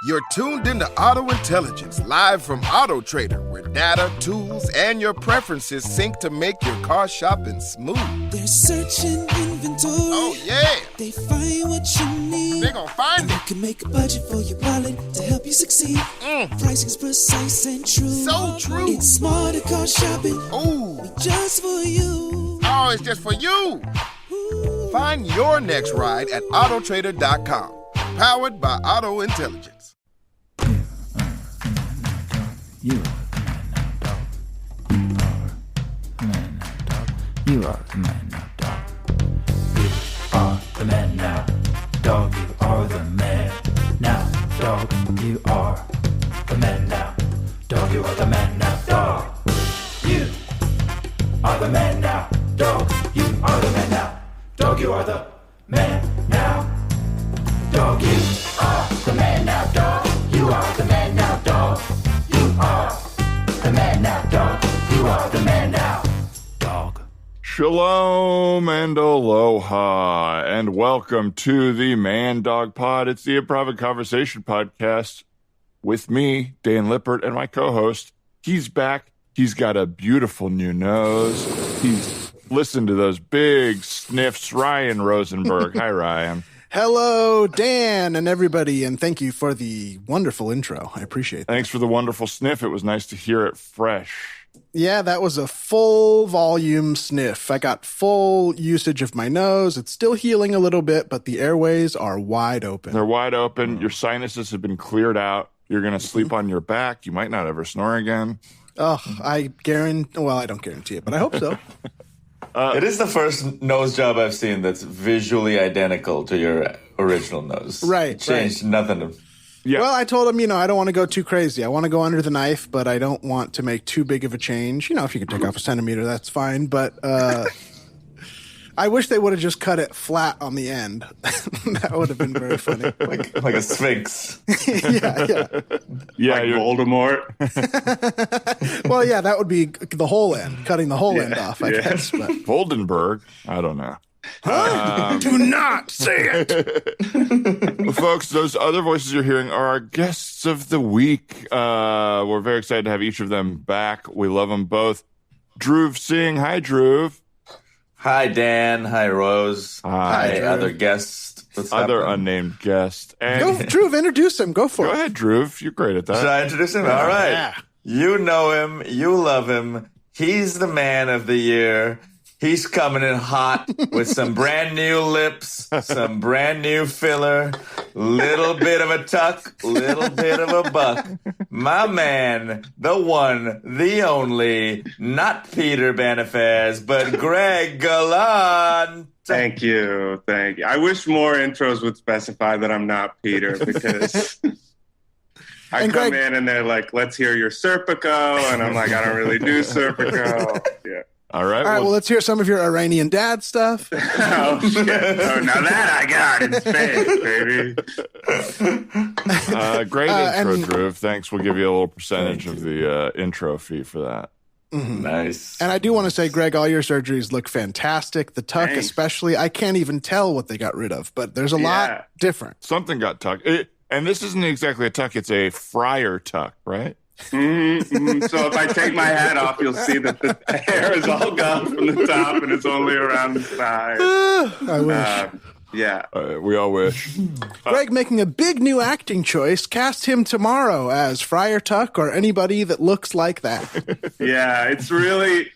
You're tuned into Auto Intelligence, live from Auto Trader, where data, tools, and your preferences sync to make your car shopping smooth. They're searching inventory. Oh, yeah. They find what you need. They're gonna find it. You can make a budget for your wallet to help you succeed. Pricing's precise and true. So true. It's smarter car shopping. Ooh. Just for you. Oh, it's just for you. Ooh. Find your next ride at autotrader.com. Powered by Auto Intelligence. You are the man now, dog. You are the man now, dog. You are the man now, dog. You are the man now, dog. You are the man now, dog. You are the man now, dog. You are the man now, dog. You are the man now, dog. You are the man now, dog. You are the man now, dog. You are the man now, dog. Shalom and aloha, and welcome to the Man Dog Pod. It's the Improv and Conversation podcast with me, Dan Lippert, and my co-host. He's back. He's got a beautiful new nose. He's listened to those big sniffs. Ryan Rosenberg. Hi, Ryan. Hello, Dan and everybody, and thank you for the wonderful intro. I appreciate that. Thanks for the wonderful sniff. It was nice to hear it fresh. Yeah, that was a full volume sniff. I got full usage of my nose. It's still healing a little bit, but the airways are wide open. They're wide open. Your sinuses have been cleared out. You're going to sleep on your back. You might not ever snore again. Oh, I guarantee. Well, I don't guarantee it, but I hope so. It is the first nose job I've seen that's visually identical to your original nose. Right. Changed nothing. Yeah. Well, I told him, I don't want to go too crazy. I want to go under the knife, but I don't want to make too big of a change. If you can take off a centimeter, that's fine. But I wish they would have just cut it flat on the end. That would have been very funny. like a sphinx. Yeah. Yeah, like Voldemort. Well, yeah, that would be the whole end, cutting the whole end off, I guess. But. Voldenberg. I don't know. Do not say it. Well, folks, those other voices you're hearing are our guests of the week. We're very excited to have each of them back. We love them both. Dhruv Singh. Hi, Dhruv. Hi, Dan. Hi, Rose. Hi, other guests. What's other happening? unnamed guest. And Go, Dhruv, introduce him. Go for go it. ahead, Dhruv. You're great at that. Should I introduce him? All right. Yeah. You know him. You love him. He's the man of the year. He's coming in hot with some brand new lips, some brand new filler, little bit of a tuck, little bit of a buck. My man, the one, the only, not Peter Banifaz, but Greg Gallant. Thank you. I wish more intros would specify that I'm not Peter, because I And come Greg- in and they're like, let's hear your Serpico, and I'm like, I don't really do Serpico. Yeah. All right. All right, well, let's hear some of your Iranian dad stuff. Oh, shit. Oh, now that I got in space, baby. great intro, and- Dhruv. Thanks. We'll give you a little percentage of the intro fee for that. Nice. And I do want to say, Greg, all your surgeries look fantastic. The tuck, Thanks. especially, I can't even tell what they got rid of, but there's a lot different. Something got tucked. And this isn't exactly a tuck. It's a friar tuck, right? So if I take my hat off, you'll see that the hair is all gone from the top and it's only around the side. I wish. Yeah. We all wish. Greg making a big new acting choice. Cast him tomorrow as Friar Tuck or anybody that looks like that. Yeah, it's really,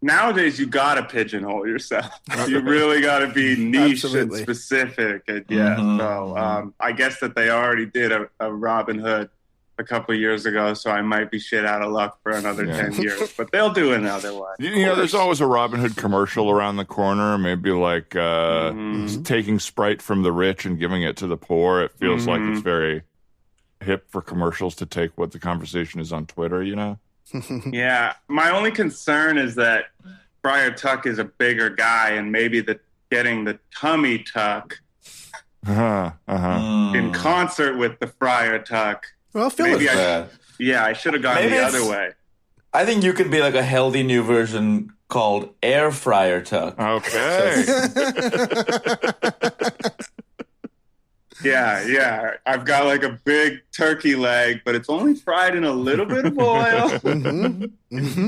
nowadays you got to pigeonhole yourself. You really got to be niche Absolutely. and specific. And so I guess that they already did a Robin Hood a couple of years ago, so I might be shit out of luck for another 10 years. But they'll do another one. There's always a Robin Hood commercial around the corner, maybe like taking Sprite from the rich and giving it to the poor. It feels like it's very hip for commercials to take what the conversation is on Twitter, Yeah, my only concern is that Friar Tuck is a bigger guy, and maybe getting the tummy tuck in concert with the Friar Tuck. Well, Phil Maybe is I should have gone Maybe the it's- other way. I think you could be like a healthy new version called Air Fryer Tuck. Okay. Yeah. I've got like a big turkey leg, but it's only fried in a little bit of oil.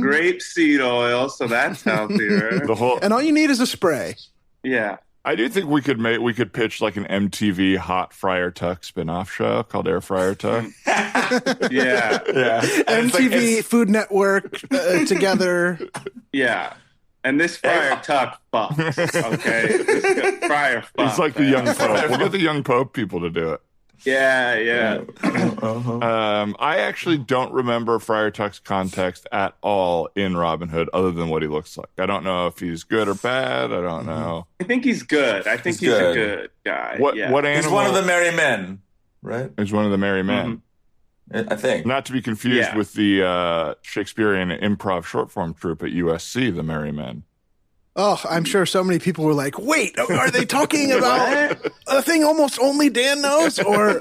Grape seed oil, so that's healthier. And all you need is a spray. Yeah. I do think we could pitch like an MTV Hot Fryer Tuck spin-off show called Air Fryer Tuck. Yeah. MTV Food Network together. Yeah. And this Fryer Tuck fucks, okay? This Fryer fucks. It's like the young Pope. We'll get the young Pope people to do it. Yeah. I actually don't remember Friar Tuck's context at all in Robin Hood, other than what he looks like. I don't know if he's good or bad. I don't know. I think he's good. I think he's a good guy. What animal? He's one of the merry men, right? He's one of the merry men. I think. Not to be confused with the Shakespearean improv short form troupe at USC, the Merry Men. Oh, I'm sure so many people were like, wait, are they talking about a thing almost only Dan knows? Or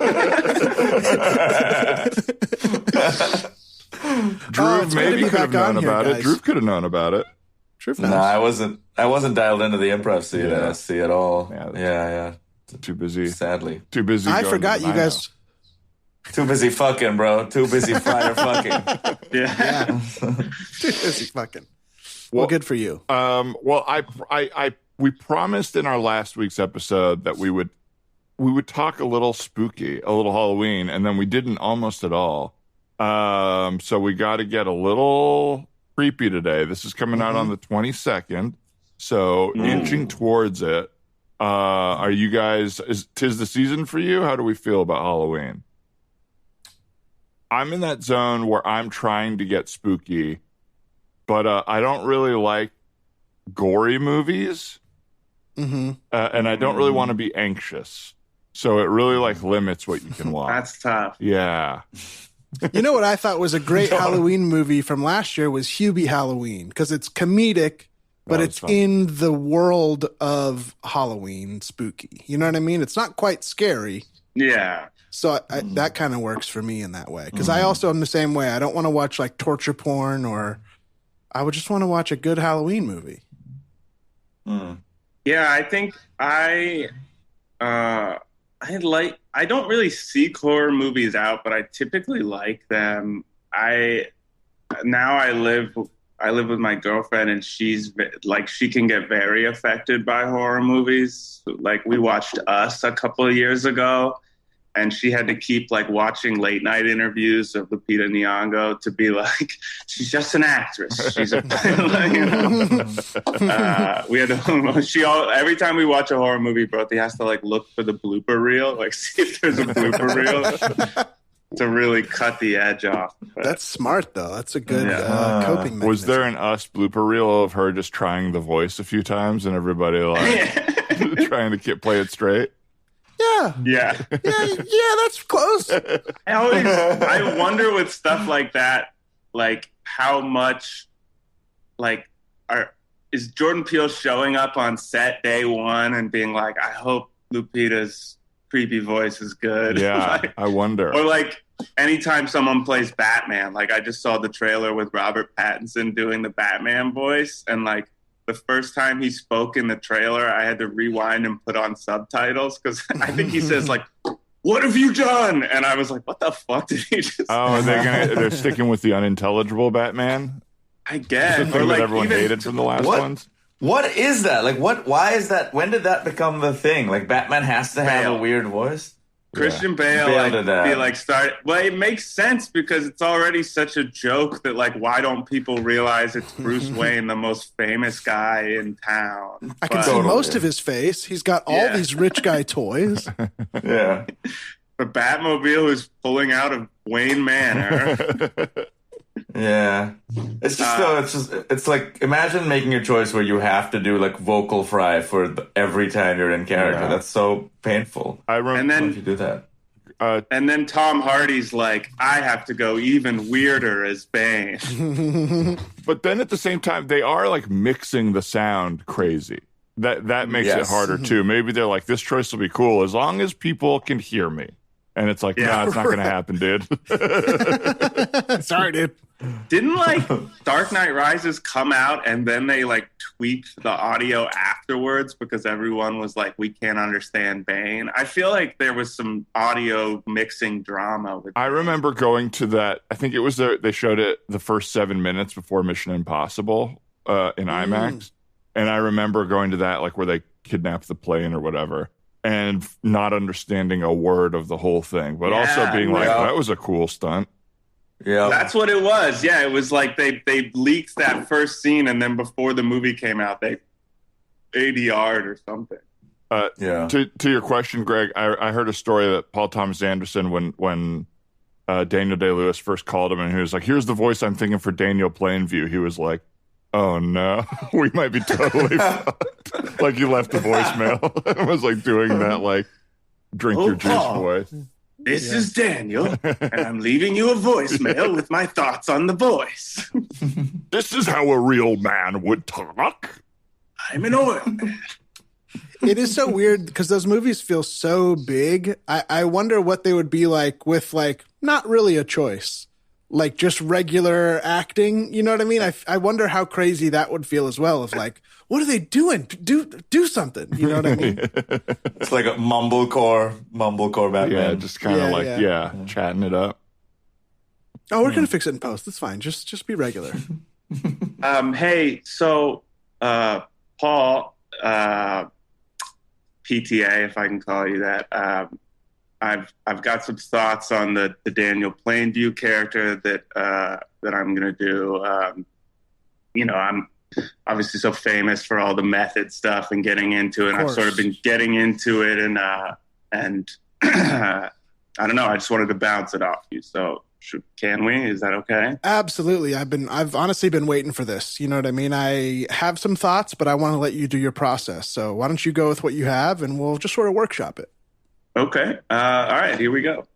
Dhruv maybe could have known about it. Dhruv could have known about it. No, I wasn't dialed into the improv scene at SC at all. Yeah. Too busy. Sadly. Too busy. I forgot you guys. Too busy fucking, bro. Too busy fryer fucking. Yeah. Too busy fucking. Well, good for you. We promised in our last week's episode that we would talk a little spooky, a little Halloween, and then we didn't almost at all. So we got to get a little creepy today. This is coming out on the 22nd, so inching towards it. Are you guys? Tis the season for you? How do we feel about Halloween? I'm in that zone where I'm trying to get spooky, but I don't really like gory movies, and I don't really want to be anxious. So it really limits what you can watch. That's tough. Yeah. You know what I thought was a great Halloween movie from last year was Hubie Halloween, because it's comedic, but it's in the world of Halloween spooky. You know what I mean? It's not quite scary. Yeah. So that kind of works for me in that way. Because I also am the same way. I don't want to watch torture porn, or I would just want to watch a good Halloween movie. Yeah, I think I don't really seek horror movies out, but I typically like them. I live with my girlfriend, and she's she can get very affected by horror movies. Like, we watched Us a couple of years ago, and she had to keep watching late night interviews of Lupita Nyong'o to be like, she's just an actress. She's a, we had to, every time we watch a horror movie, Brody has to look for the blooper reel, see if there's a blooper reel to really cut the edge off. But that's smart though. That's a good coping mechanism. Was there an Us blooper reel of her just trying the voice a few times and everybody trying to play it straight? Yeah, that's close. I wonder with stuff like that, how much, is Jordan Peele showing up on set day one and being like, I hope Lupita's creepy voice is good. Yeah, I wonder. Or anytime someone plays Batman, I just saw the trailer with Robert Pattinson doing the Batman voice, and the first time he spoke in the trailer, I had to rewind and put on subtitles because I think he says "What have you done?" And I was like, "What the fuck did he just?" Oh, they're sticking with the unintelligible Batman. I guess. The thing that everyone hated from the last ones. What is that? Why is that? When did that become the thing? Batman has to have a weird voice. Christian Bale well, it makes sense because it's already such a joke that why don't people realize it's Bruce Wayne, the most famous guy in town? I can see most of his face. He's got all these rich guy toys. Yeah. The Batmobile is pulling out of Wayne Manor. Yeah. It's just it's imagine making a choice where you have to do vocal fry for every time you're in character. Yeah. That's so painful. I remember if you do that. And then Tom Hardy's I have to go even weirder as Bane. But then at the same time, they are mixing the sound crazy. That makes it harder too. Maybe they're this choice will be cool as long as people can hear me. And it's nah, it's not going to happen, dude. Sorry, dude. Didn't like Dark Knight Rises come out and then they like tweaked the audio afterwards because everyone was like, we can't understand Bane. I feel like there was some audio mixing drama with I remember going to that. I think it was they showed it the first 7 minutes before Mission Impossible in IMAX. And I remember going to that, like where they kidnapped the plane or whatever, and not understanding a word of the whole thing, but also being like, that was a cool stunt. Yeah, that's what it was. Yeah, it was like they leaked that first scene, and then before the movie came out, they ADR'd or something. To your question, Greg, I heard a story that Paul Thomas Anderson, when Daniel Day-Lewis first called him and he was like, here's the voice I'm thinking for Daniel Plainview. He was like, oh no, we might be totally fucked. Like he left the voicemail and was like doing that, like, drink your juice voice. This is Daniel, and I'm leaving you a voicemail with my thoughts on The Voice. This is how a real man would talk. I'm an oil man. It is so weird because those movies feel so big. I wonder what they would be like with, like, not really a choice, like just regular acting. You know what I mean? I wonder how crazy that would feel as well. Of like, what are they doing? Do something. You know what I mean? It's like a mumblecore back then. Yeah, just kind of chatting it up. Oh, we're gonna fix it in post. That's fine. Just be regular. Hey, so Paul, PTA, if I can call you that. I've got some thoughts on the Daniel Plainview character that I'm gonna do. I'm obviously so famous for all the method stuff and getting into it. And I've sort of been getting into it, and I don't know. I just wanted to bounce it off you. So can we? Is that okay? Absolutely. I've honestly been waiting for this. You know what I mean? I have some thoughts, but I want to let you do your process. So why don't you go with what you have, and we'll just sort of workshop it. Okay. All right. Here we go.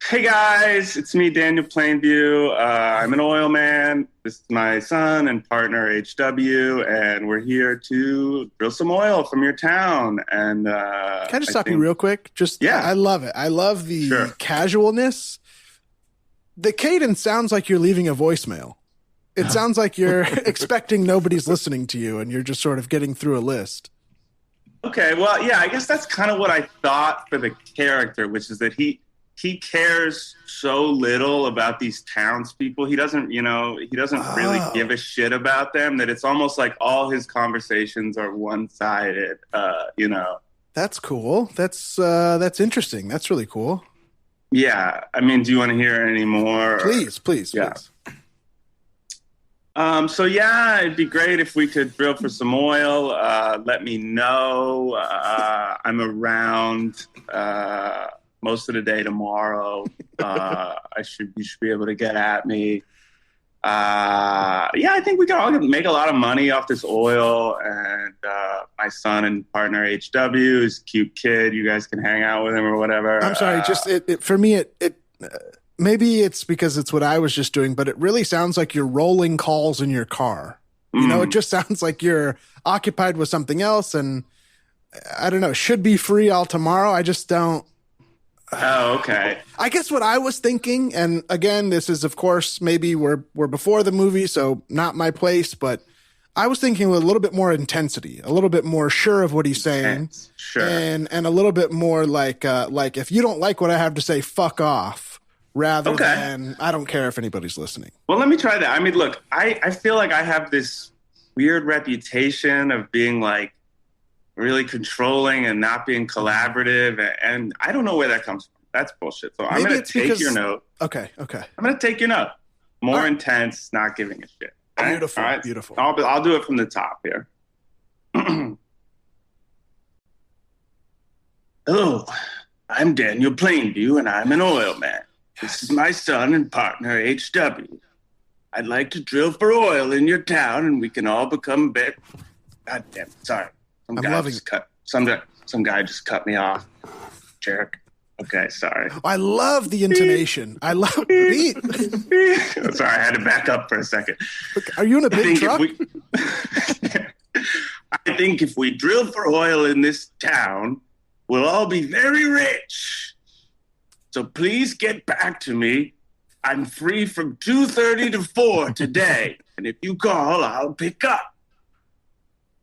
Hey guys, it's me, Daniel Plainview. I'm an oil man. This is my son and partner, HW, and we're here to drill some oil from your town. And can I just stop you real quick? I love it. I love the casualness. The cadence sounds like you're leaving a voicemail. It sounds like you're expecting nobody's listening to you, and you're just sort of getting through a list. Okay, well, yeah, I guess that's kind of what I thought for the character, which is that he cares so little about these townspeople. He doesn't really give a shit about them, that it's almost like all his conversations are one-sided, That's cool. That's interesting. That's really cool. Yeah. I mean, do you want to hear any more? Please. Yeah. It'd be great if we could drill for some oil. Let me know. I'm around most of the day tomorrow. You should be able to get at me. I think we can all make a lot of money off this oil. And my son and partner HW is a cute kid. You guys can hang out with him or whatever. I'm sorry. For me, maybe it's because it's what I was just doing, but it really sounds like you're rolling calls in your car. You know, it just sounds like you're occupied with something else, and I don't know, should be free all tomorrow. I just don't. Oh, okay. I guess what I was thinking, and again, this is, of course, maybe we're before the movie, so not my place, but I was thinking with a little bit more intensity, a little bit more sure of what he's saying. Sure. And a little bit more like if you don't like what I have to say, fuck off, rather than I don't care if anybody's listening. Well, let me try that. I mean, look, I feel like I have this weird reputation of being like really controlling and not being collaborative, and I don't know where that comes from. That's bullshit. So I'm going to take your note. Okay. I'm going to take your note. More intense, not giving a shit. Right? Beautiful. All right? Beautiful. I'll do it from the top here. Hello, I'm Daniel Plainview, and I'm an oil man. This is my son and partner, HW. I'd like to drill for oil in your town, and we can all become better. God damn, sorry. Some guy just cut me off. Jerk. Okay, sorry. I love the intonation. I love it. Sorry, I had to back up for a second. Are you in a big truck? I think if we drill for oil in this town, we'll all be very rich. So please get back to me. I'm free from 2:30 to 4 today. And if you call, I'll pick up.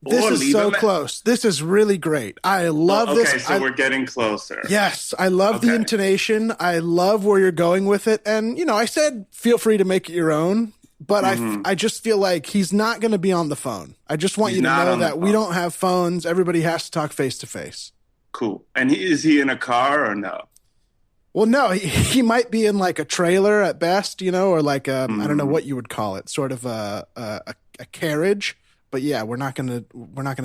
This Or is leave so a close. This is really great. I love okay, this. so we're getting closer. Yes, I love the Okay. intonation. I love where you're going with it. And, you know, I said feel free to make it your own, but I just feel like he's not going to be on the phone. I just want He's you to not know on the that we phone. don't have phones. Everybody has to talk face to face. Cool. And is he in a car or no? Well, no, he might be in like a trailer at best, you know, or like I don't know what you would call it, sort of a carriage. But yeah, we're not gonna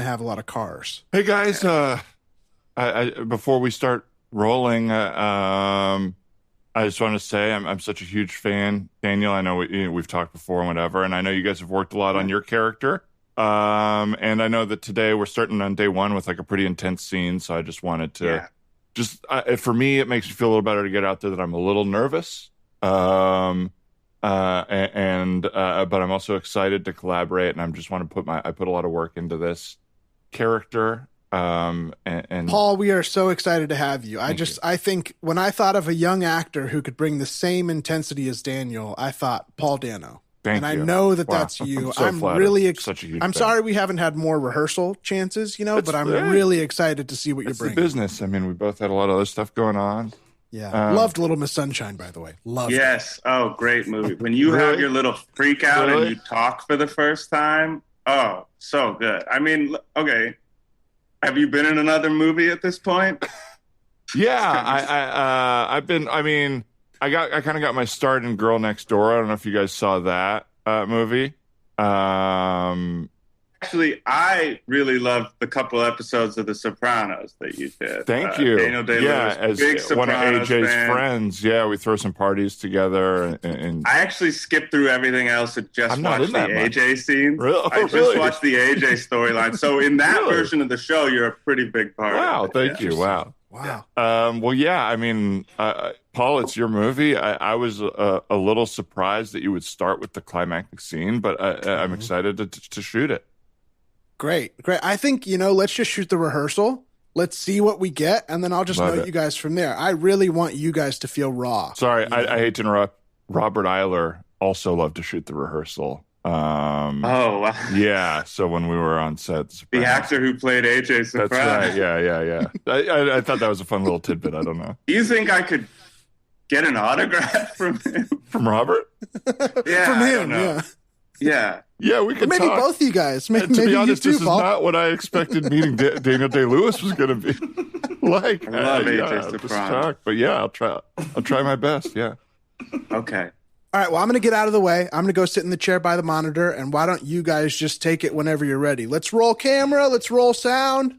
have a lot of cars. Hey guys, I before we start rolling, I just want to say I'm such a huge fan, Daniel. I know we've talked before and whatever, and I know you guys have worked a lot on your character. And I know that today we're starting on day one with like a pretty intense scene, so I just wanted to for me, it makes me feel a little better to get out there that I'm a little nervous. But I'm also excited to collaborate, and I just want to put a lot of work into this character. And Paul, we are so excited to have you. I think when I thought of a young actor who could bring the same intensity as Daniel, I thought Paul Dano. Thank you. I know that that's you. I'm so really such a huge I'm fan. sorry we haven't had more rehearsal chances, you know, but I'm really excited to see what you're It's bringing. the business. I mean, we both had a lot of other stuff going on. Yeah. Loved Little Miss Sunshine, by the way. Loved it. Yes. Oh, great movie. When you Really? have your little freak out Really? and you talk for the first time, oh, so good. I mean, okay. Have you been in another movie at this point? Yeah, I've been. I mean, I kind of got my start in Girl Next Door. I don't know if you guys saw that movie. Actually, I really loved the couple episodes of The Sopranos that you did. Thank you. Daniel Day-Lewis, as big one of Sopranos AJ's fan. friends. Yeah, we throw some parties together, and I actually skipped through everything else and just I'm not watched in the that much. AJ scenes. Really? Oh, I just really? watched the AJ storyline. So in that Really? version of the show, you're a pretty big part wow, of it. thank you. Wow. Well, yeah. I mean, Paul, it's your movie. I was a little surprised that you would start with the climactic scene, but I'm excited to shoot it. Great. I think, you know, let's just shoot the rehearsal. Let's see what we get, and then I'll just Love note it. you guys from there. I really want you guys to feel raw. Sorry, I hate to interrupt. Robert Eiler also loved to shoot the rehearsal. Oh, wow. Yeah. So when we were on set, The actor who played AJ Soprano. That's right. Yeah. I thought that was a fun little tidbit. I don't know. Do you think I could get an autograph from him? From Robert? Yeah, From I him, don't know. yeah. Yeah, we could Maybe talk. both of you guys. Maybe, To be maybe honest, you this too, is Paul. not what I expected meeting Daniel Day-Lewis was going to be like. I love AJ just Soprano. talk, but yeah, I'll try my best. Yeah. Okay. All right, well, I'm going to get out of the way. I'm going to go sit in the chair by the monitor, and why don't you guys just take it whenever you're ready? Let's roll camera. Let's roll sound.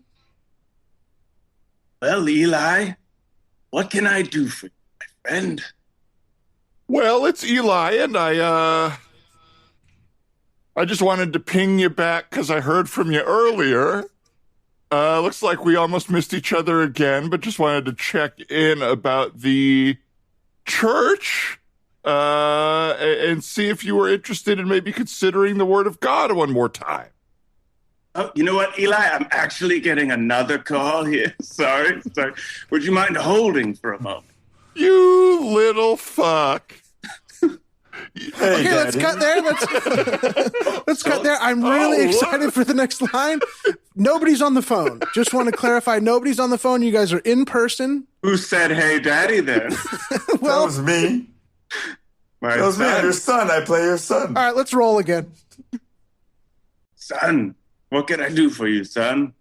Well, Eli, what can I do for you, my friend? Well, it's Eli, and I just wanted to ping you back because I heard from you earlier. Looks like we almost missed each other again, but just wanted to check in about the church and see if you were interested in maybe considering the Word of God one more time. Oh, you know what, Eli? I'm actually getting another call here. Sorry. Would you mind holding for a moment? You little fuck. Hey, Okay, let's Daddy. cut there. Let's cut there. I'm really excited for the next line. Nobody's on the phone. Just want to clarify, nobody's on the phone. You guys are in person. Who said, hey, daddy, then? That Well, was me. My That was me. I'm son. your son. I play your son. all right, let's roll again. Son, what can I do for you, son?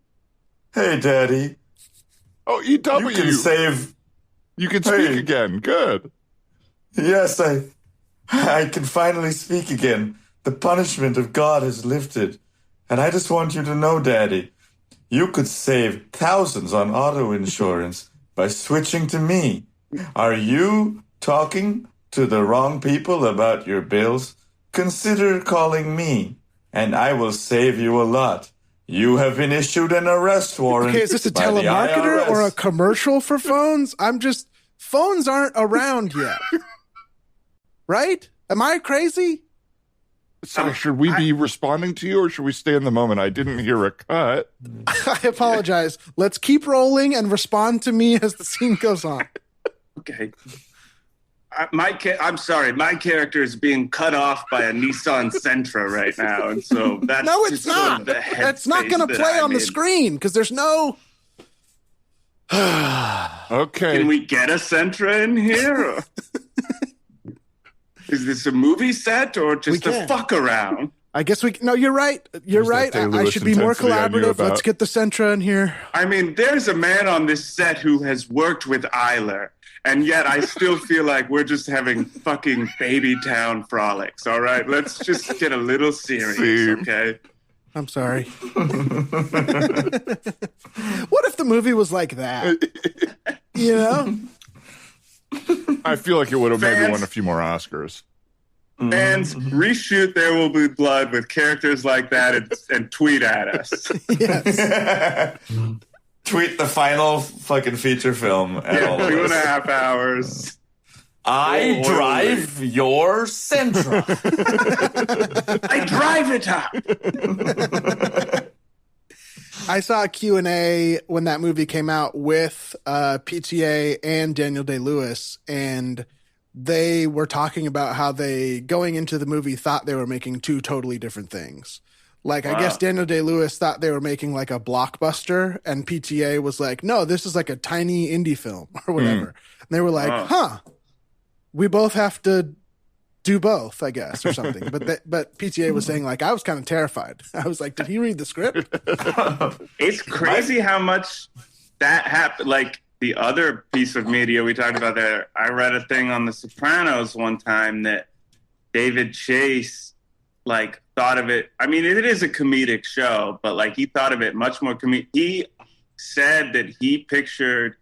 Hey, Daddy. Oh, EW. You can save. You can speak Hey. again. Good. Yes, I can finally speak again. The punishment of God is lifted. And I just want you to know, Daddy, you could save thousands on auto insurance by switching to me. Are you talking to the wrong people about your bills? Consider calling me, and I will save you a lot. You have been issued an arrest warrant. Okay, is this a by the telemarketer or a IRS. commercial for phones? Phones aren't around yet. Right? Am I crazy? So should we be responding to you or should we stay in the moment? I didn't hear a cut. I apologize. Let's keep rolling and respond to me as the scene goes on. Okay. I'm sorry, my character is being cut off by a Nissan Sentra right now, and so that's No, it's just sort not. of the That's not headspace going to that play I'm on the in. screen because there's no. Okay. Can we get a Sentra in here? Is this a movie set or just We a can. fuck around? I guess we. No, you're right. You're There's right. that Day I Lewis should be more intensity I knew collaborative. about. Let's get the Sentra in here. I mean, there's a man on this set who has worked with Eiler, and yet I still feel like we're just having fucking baby town frolics. All right, let's just get a little serious, See. okay? I'm sorry. What if the movie was like that? You know? I feel like it would have maybe Fans- won a few more Oscars. Fans, reshoot There Will Be Blood with characters like that and tweet at us. Yes. Tweet the final fucking feature film at all Yeah, of us. 2.5 hours. I Oh, drive your Sentra. I drive it up. I saw a Q&A when that movie came out with PTA and Daniel Day-Lewis, and they were talking about how they, going into the movie, thought they were making two totally different things. Like, I guess Daniel Day-Lewis thought they were making like a blockbuster, and PTA was like, no, this is like a tiny indie film or whatever. And they were like, we both have to do both, I guess, or something. But PTA was saying, like, I was kind of terrified. I was like, did he read the script? It's crazy how much that happened. Like, the other piece of media we talked about there, I read a thing on The Sopranos one time that David Chase, like, thought of it. I mean, it is a comedic show, but, like, he thought of it much more comedic. He said that he pictured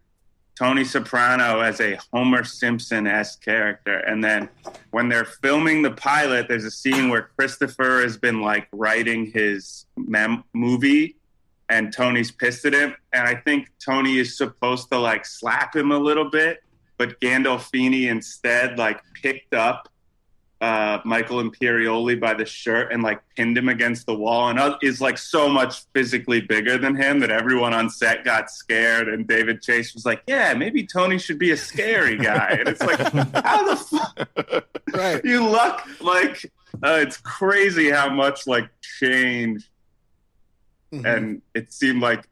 Tony Soprano as a Homer Simpson-esque character. And then when they're filming the pilot, there's a scene where Christopher has been, like, writing his movie, and Tony's pissed at him. And I think Tony is supposed to, like, slap him a little bit, but Gandolfini instead, like, picked up Michael Imperioli by the shirt and, like, pinned him against the wall, and is, like, so much physically bigger than him that everyone on set got scared. And David Chase was like, yeah, maybe Tony should be a scary guy. And it's like, how the fuck? Right. You luck, like, it's crazy how much, like, change. Mm-hmm. And it seemed like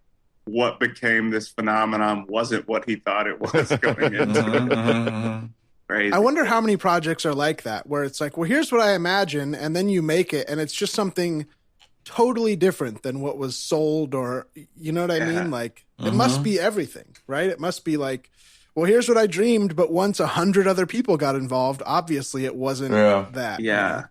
what became this phenomenon wasn't what he thought it was going into. Crazy. I wonder how many projects are like that, where it's like, well, here's what I imagine, and then you make it, and it's just something totally different than what was sold, or, you know what I mean? Like, it must be everything, right? It must be like, well, here's what I dreamed, but once 100 other people got involved, obviously it wasn't that. Yeah.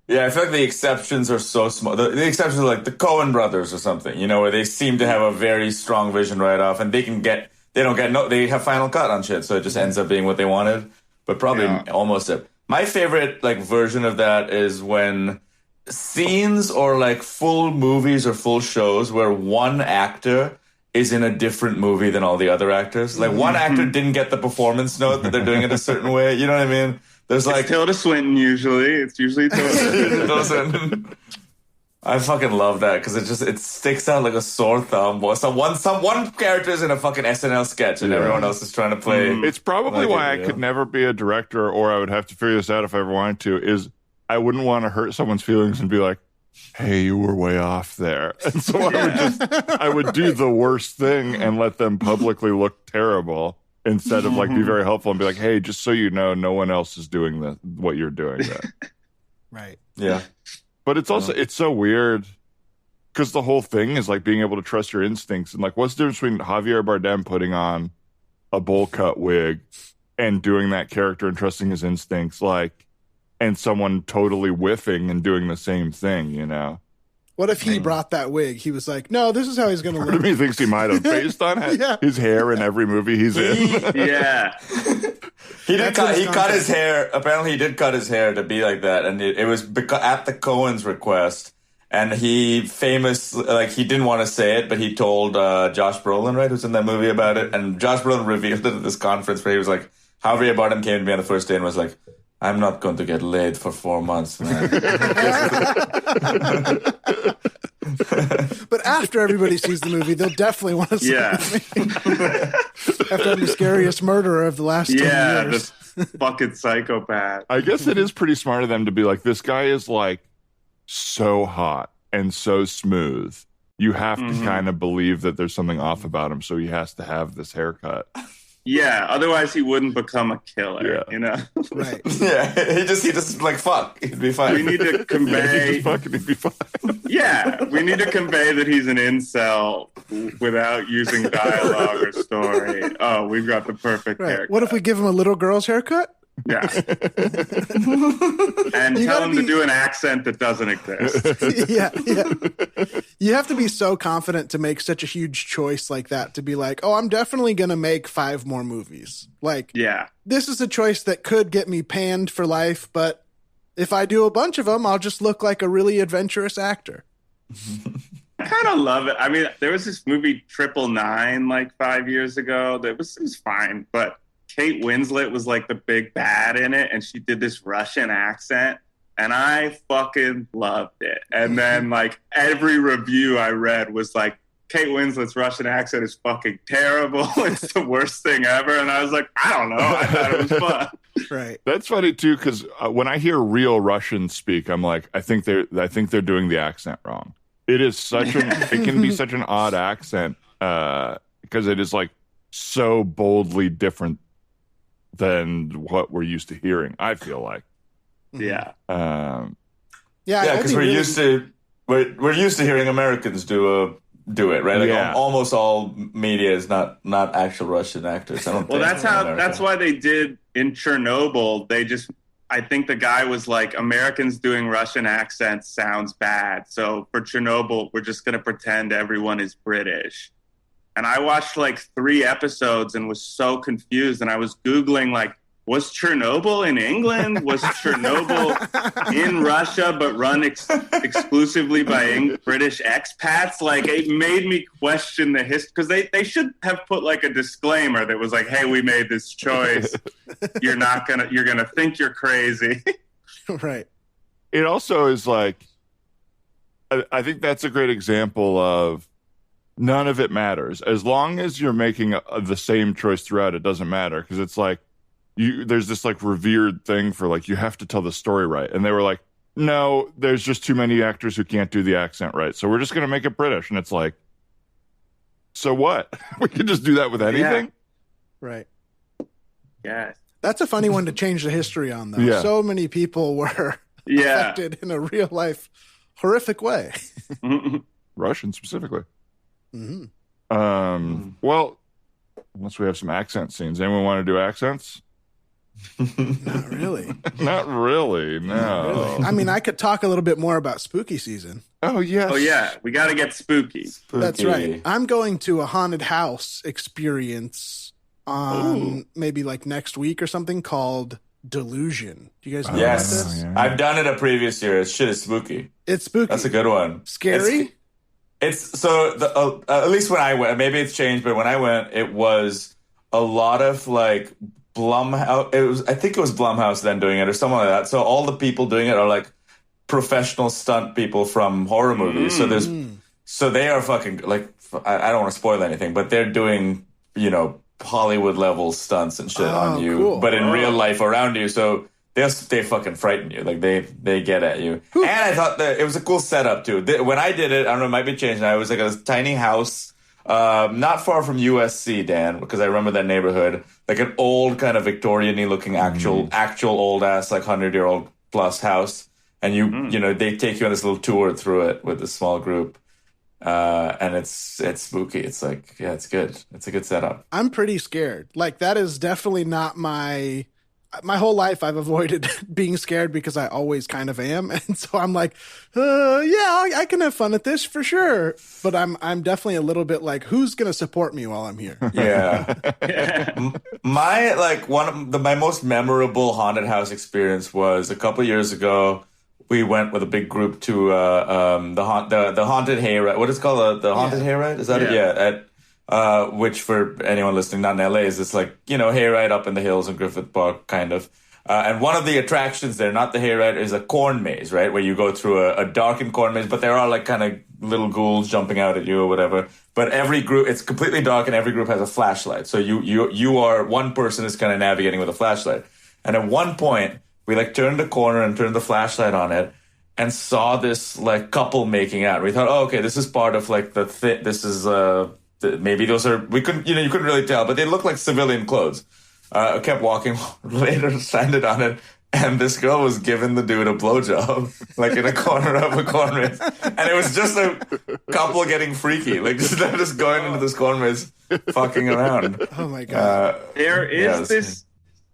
Yeah, I feel like the exceptions are so small. The exceptions are like the Coen brothers or something, you know, where they seem to have a very strong vision right off, and they have final cut on shit, so it just ends up being what they wanted. But probably almost it. My favorite, like, version of that is when scenes or, like, full movies or full shows where one actor is in a different movie than all the other actors. Like, one actor didn't get the performance note that they're doing it a certain way. You know what I mean? There's like Tilda Swinton usually. It's usually Tilda Swinton. I fucking love that because it sticks out like a sore thumb. One character's in a fucking SNL sketch and everyone else is trying to play. It's probably why I could never be a director, or I would have to figure this out if I ever wanted to, is I wouldn't want to hurt someone's feelings and be like, hey, you were way off there. And so I would do the worst thing and let them publicly look terrible instead of, like, be very helpful and be like, hey, just so you know, no one else is doing what you're doing there. Right. Yeah. But it's also, it's so weird because the whole thing is like being able to trust your instincts. And, like, what's the difference between Javier Bardem putting on a bowl cut wig and doing that character and trusting his instincts, like, and someone totally whiffing and doing the same thing, you know? What if he brought that wig? He was like, no, this is how he's going to Part of look. me thinks he might have, based on his hair in every movie he's in. Yeah. He cut his hair. Apparently, he did cut his hair to be like that, and it was at the Coens' request. And he he didn't want to say it, but he told Josh Brolin, right, who's in that movie, about it. And Josh Brolin revealed it at this conference where he was like, Javier Bardem came to me on the first day and was like, I'm not going to get laid for 4 months, man. But after everybody sees the movie, they'll definitely want to see it. After I'm the scariest murderer of the last 10 years. This fucking psychopath. I guess it is pretty smart of them to be like, this guy is like so hot and so smooth. You have to kind of believe that there's something off about him, so he has to have this haircut. Yeah, otherwise he wouldn't become a killer, you know? Right. Yeah, he just like, fuck. He'd be fine. We need to convey... He'd be fine. Yeah, we need to convey that he's an incel without using dialogue or story. Oh, we've got the perfect haircut. What if we give him a little girl's haircut? Yeah. And tell him to do an accent that doesn't exist. Yeah. You have to be so confident to make such a huge choice like that, to be like, oh, I'm definitely going to make 5 more movies. Like, this is a choice that could get me panned for life, but if I do a bunch of them, I'll just look like a really adventurous actor. I kind of love it. I mean, there was this movie 999 like 5 years ago that was fine, but Kate Winslet was like the big bad in it, and she did this Russian accent, and I fucking loved it. And then like every review I read was like, Kate Winslet's Russian accent is fucking terrible. It's the worst thing ever. And I was like, I don't know. I thought it was fun. Right. That's funny too, because when I hear real Russians speak, I'm like, I think they're doing the accent wrong. It is it can be such an odd accent because it is like so boldly different than what we're used to hearing, I feel like. Yeah. Because we're used to hearing Americans do it, right? Like almost all media is not actual Russian actors. I don't well, think that's why they did in Chernobyl. I think the guy was like, Americans doing Russian accents sounds bad. So for Chernobyl, we're just going to pretend everyone is British. And I watched like 3 episodes and was so confused. And I was Googling like, was Chernobyl in England? Was Chernobyl in Russia, but run exclusively by British expats? Like, it made me question the history, because they should have put like a disclaimer that was like, hey, we made this choice. You're gonna think you're crazy. Right. It also is like, I think that's a great example of none of it matters. As long as you're making the same choice throughout, it doesn't matter. Because it's like, there's this like revered thing for like, you have to tell the story right. And they were like, no, there's just too many actors who can't do the accent right. So we're just going to make it British. And it's like, so what? We could just do that with anything. Yeah. Right. Yeah. That's a funny one to change the history on, though. Yeah. So many people were affected in a real life horrific way. Russian specifically. Mm-hmm. Well, unless we have some accent scenes. Anyone want to do accents? Not really. Not really, no. Not really. I mean, I could talk a little bit more about spooky season. Oh, yes. Oh, yeah. We got to get spooky. That's right. I'm going to a haunted house experience on maybe like next week or something called Delusion. Do you guys know about this? Yeah. I've done it a previous year. Shit is spooky. It's spooky. That's a good one. Scary? It's so at least when I went, maybe it's changed, but when I went, it was a lot of like Blumhouse. I think it was Blumhouse then doing it or something like that. So all the people doing it are like professional stunt people from horror movies. So they are fucking like, I don't want to spoil anything, but they're doing, Hollywood level stunts and shit on you, cool. But in real life around you. So they fucking frighten you. Like they get at you. And I thought that it was a cool setup too. When I did it, I don't know, it might be changed now. It was like a tiny house, not far from USC, Dan, because I remember that neighborhood. Like an old kind of Victorian-y looking actual old ass, like 100-year-old plus house. And they take you on this little tour through it with a small group. And it's spooky. It's like, yeah, it's good. It's a good setup. I'm pretty scared. Like that is definitely not my whole life. I've avoided being scared because I always kind of am. And so I'm like, I can have fun at this for sure. But I'm definitely a little bit like, who's going to support me while I'm here? Yeah. My most memorable haunted house experience was a couple years ago. We went with a big group to the haunted hayride. What is it called? The haunted hayride? Is that it? Yeah. Which for anyone listening, not in LA, is this like, hayride up in the hills in Griffith Park, kind of. And one of the attractions there, not the hayride, is a corn maze, right? Where you go through a darkened corn maze, but there are like kind of little ghouls jumping out at you or whatever. But every group, it's completely dark and every group has a flashlight. So you are, one person is kind of navigating with a flashlight. And at one point, we like turned the corner and turned the flashlight on it and saw this like couple making out. We thought, oh, okay, this is part of like this is, maybe those are, you couldn't really tell, but they look like civilian clothes. I kept walking, later landed on it, and this girl was giving the dude a blowjob, like in a corner of a corn maze. And it was just a couple getting freaky, like just going into this corn maze, fucking around. Oh my God. There is this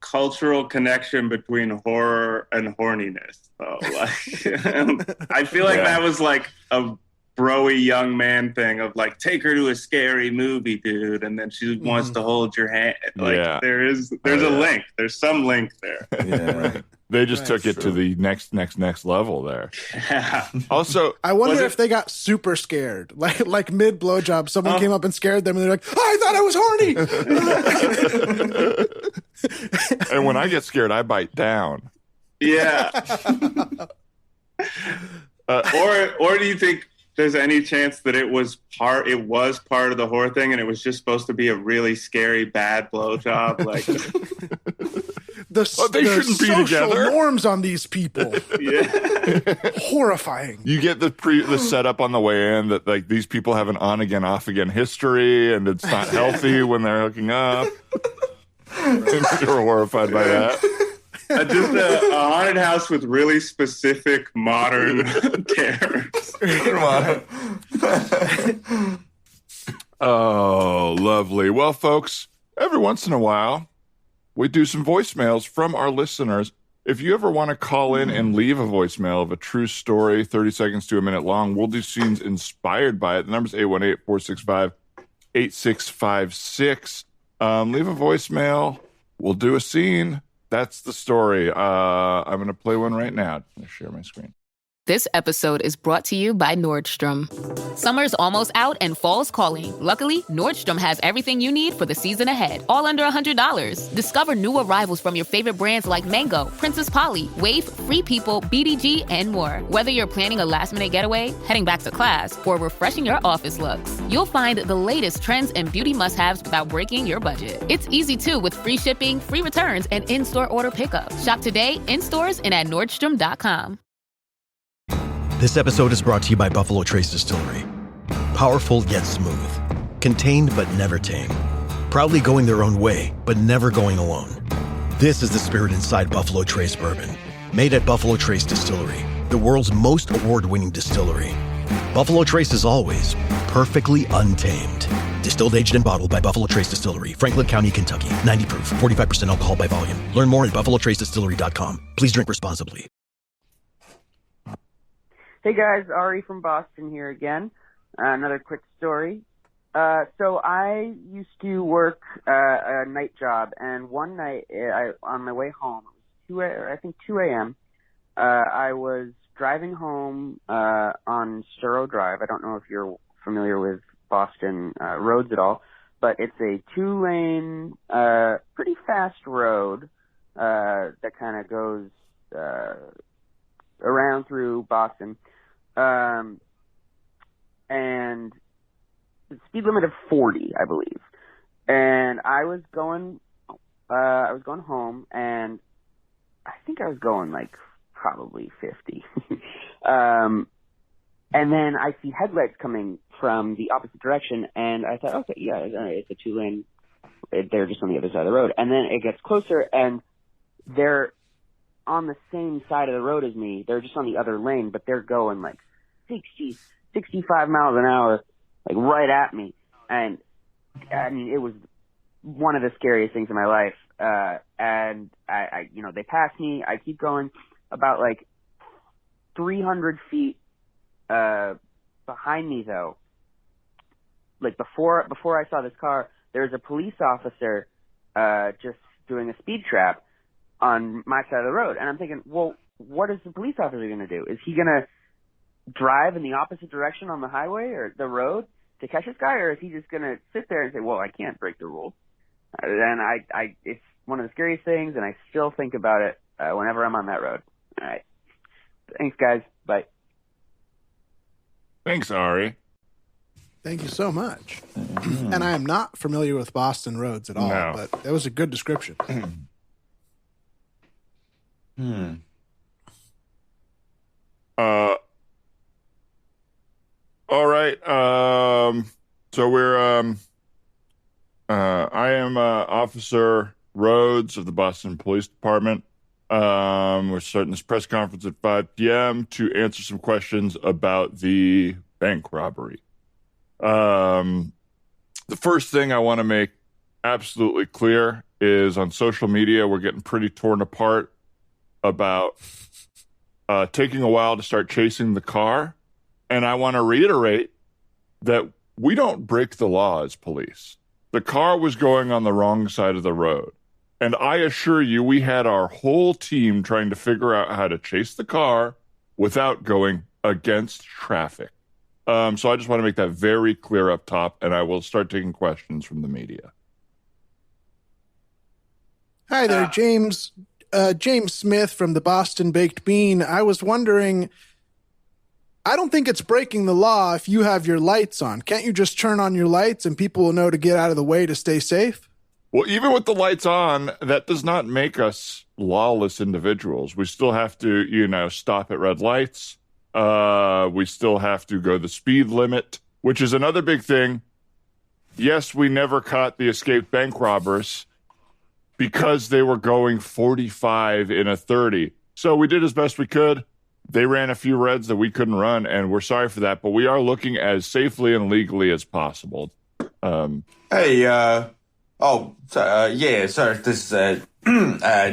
cultural connection between horror and horniness, though. Like, I feel like that was like a broy young man thing of like, take her to a scary movie, dude, and then she wants to hold your hand. Like there's a link. There's some link there. Yeah. Right. They just took it to the next level there. Yeah. Also, I wonder if they got super scared, like mid blowjob, someone came up and scared them, and they're like, "I thought I was horny." And when I get scared, I bite down. Yeah. Or do you think there's any chance that it was part of the horror thing, and it was just supposed to be a really scary bad blowjob? Like They shouldn't be together. Norms on these people. Yeah. Horrifying. You get the setup on the way in that like these people have an on again off again history, and it's not healthy when they're hooking up. And you're horrified by that. Just a haunted house with really specific modern terrors. Oh, lovely. Well, folks, every once in a while, we do some voicemails from our listeners. If you ever want to call in and leave a voicemail of a true story, 30 seconds to a minute long, we'll do scenes inspired by it. The number's 818-465-8656. Leave a voicemail. We'll do a scene. That's the story. I'm going to play one right now. I'm going to share my screen. This episode is brought to you by Nordstrom. Summer's almost out and fall's calling. Luckily, Nordstrom has everything you need for the season ahead, all under $100. Discover new arrivals from your favorite brands like Mango, Princess Polly, Wave, Free People, BDG, and more. Whether you're planning a last-minute getaway, heading back to class, or refreshing your office looks, you'll find the latest trends and beauty must-haves without breaking your budget. It's easy, too, with free shipping, free returns, and in-store order pickup. Shop today, in stores, and at Nordstrom.com. This episode is brought to you by Buffalo Trace Distillery. Powerful yet smooth. Contained but never tame. Proudly going their own way, but never going alone. This is the spirit inside Buffalo Trace Bourbon. Made at Buffalo Trace Distillery, the world's most award-winning distillery. Buffalo Trace is always perfectly untamed. Distilled, aged, and bottled by Buffalo Trace Distillery, Franklin County, Kentucky. 90 proof, 45% alcohol by volume. Learn more at buffalotracedistillery.com. Please drink responsibly. Hey guys, Ari from Boston here again. Another quick story. So I used to work a night job, and one night on my way home, it was 2 a.m., I was driving home on Suro Drive. I don't know if you're familiar with Boston roads at all, but it's a 2-lane, pretty fast road that kind of goes around through Boston. And the speed limit of 40, I believe. And I was going home, and I think I was going like probably 50. And then I see headlights coming from the opposite direction, and I thought, okay, yeah, it's a 2-lane. They're just on the other side of the road. And then it gets closer, and they're on the same side of the road as me. They're just on the other lane, but they're going like 60, 65 miles an hour, like right at me. And I mean, it was one of the scariest things in my life. And I they pass me. I keep going about like 300 feet, behind me though. Like before I saw this car, there's a police officer, just doing a speed trap on my side of the road. And I'm thinking, well, what is the police officer going to do? Is he going to drive in the opposite direction on the highway or the road to catch this guy? Or is he just going to sit there and say, well, I can't break the rules? And it's one of the scariest things, and I still think about it whenever I'm on that road. All right. Thanks, guys. Bye. Thanks, Ari. Thank you so much. And I am not familiar with Boston roads at all, No. but that was a good description. All right. So we're I am Officer Rhodes of the Boston Police Department. We're starting this press conference at 5 p.m. to answer some questions about the bank robbery. The first thing I want to make absolutely clear is on social media, we're getting pretty torn apart about taking a while to start chasing the car. And I want to reiterate that we don't break the law as police. The car was going on the wrong side of the road. And I assure you, we had our whole team trying to figure out how to chase the car without going against traffic. So I just want to make that very clear up top, and I will start taking questions from the media. Hi there, James. James Smith from the Boston Baked Bean. I was wondering, I don't think it's breaking the law if you have your lights on. Can't you just turn on your lights and people will know to get out of the way to stay safe? Well, even with the lights on, that does not make us lawless individuals. We still have to, stop at red lights. We still have to go the speed limit, which is another big thing. Yes, we never caught the escaped bank robbers because they were going 45 in a 30. So we did as best we could. They ran a few reds that we couldn't run, and we're sorry for that, but we are looking as safely and legally as possible. This is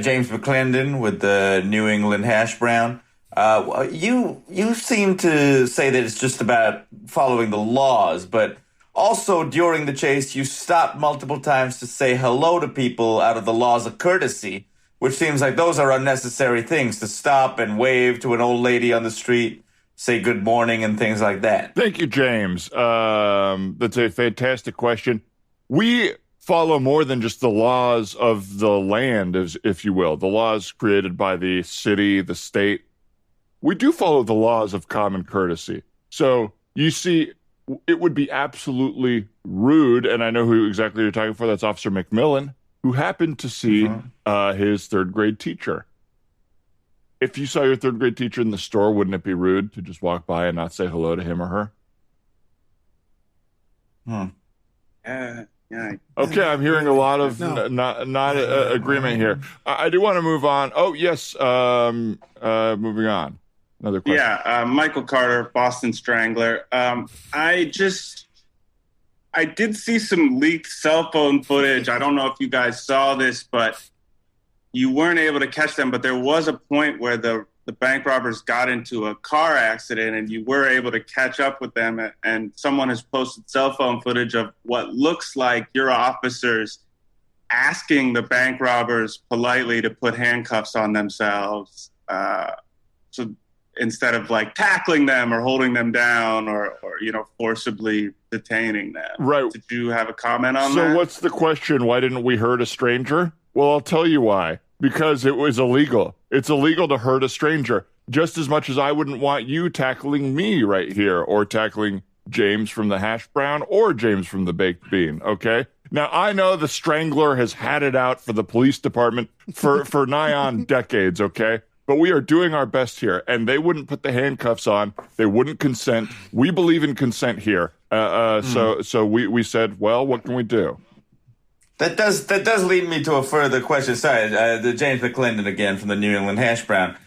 James McClendon with the New England Hash Brown. You seem to say that it's just about following the laws, but also during the chase, you stopped multiple times to say hello to people out of the laws of courtesy, which seems like those are unnecessary things, to stop and wave to an old lady on the street, say good morning and things like that. Thank you, James. That's a fantastic question. We follow more than just the laws of the land, if you will, the laws created by the city, the state. We do follow the laws of common courtesy. So you see, it would be absolutely rude, and I know who exactly you're talking for. That's Officer McMillan, who happened to see his third grade teacher. If you saw your third grade teacher in the store, wouldn't it be rude to just walk by and not say hello to him or her? Yeah. Okay, I'm hearing a lot of not agreement here. I do want to move on. Oh, yes. Moving on. Another question. Yeah, Michael Carter, Boston Strangler. I did see some leaked cell phone footage. I don't know if you guys saw this, but you weren't able to catch them. But there was a point where the bank robbers got into a car accident and you were able to catch up with them. And someone has posted cell phone footage of what looks like your officers asking the bank robbers politely to put handcuffs on themselves. So instead of like tackling them or holding them down or forcibly detaining them. Right. Did you have a comment on that? So what's the question? Why didn't we hurt a stranger? Well, I'll tell you why. Because it was illegal. It's illegal to hurt a stranger. Just as much as I wouldn't want you tackling me right here or tackling James from the Hash Brown or James from the Baked Bean, okay? Now, I know the Strangler has had it out for the police department for nigh on decades, okay? But we are doing our best here, and they wouldn't put the handcuffs on. They wouldn't consent. We believe in consent here. So we said, well, what can we do? That does lead me to a further question. Sorry, the James McClendon again from the New England Hash Brown.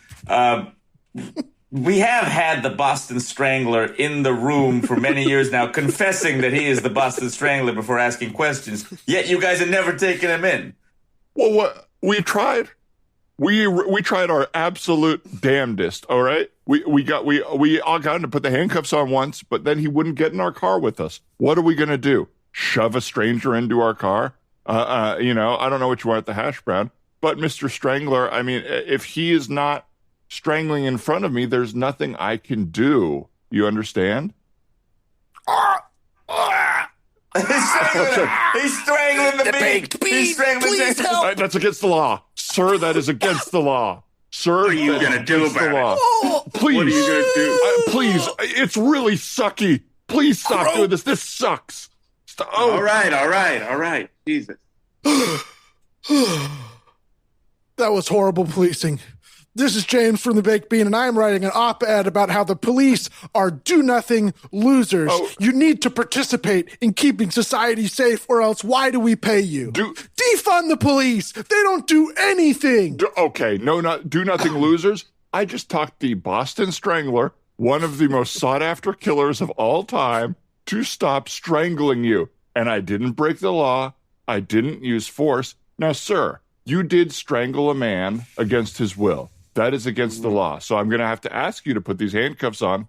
We have had the Boston Strangler in the room for many years now, confessing that he is the Boston Strangler before asking questions. Yet you guys have never taken him in. Well, what we tried. We tried our absolute damnedest. All right, we all got him to put the handcuffs on once, but then he wouldn't get in our car with us. What are we gonna do? Shove a stranger into our car? I don't know what you want at the Hash Brown, but Mr. Strangler, I mean, if he is not strangling in front of me, there's nothing I can do. You understand? He's strangling the baked bean. He's strangling That's against the law. Sir, that is against the law. Sir, what are you going to do about it? Oh, please. What are you going to do? Please, it's really sucky. Please stop doing this. This sucks. Stop. Oh. All right. Jesus. That was horrible policing. This is James from the Baked Bean, and I'm writing an op-ed about how the police are do-nothing losers. Oh. You need to participate in keeping society safe, or else why do we pay you? Defund the police. They don't do anything. Do nothing losers. I just talked the Boston Strangler, one of the most sought-after killers of all time, to stop strangling you. And I didn't break the law. I didn't use force. Now, sir, you did strangle a man against his will. That is against the law. So I'm going to have to ask you to put these handcuffs on.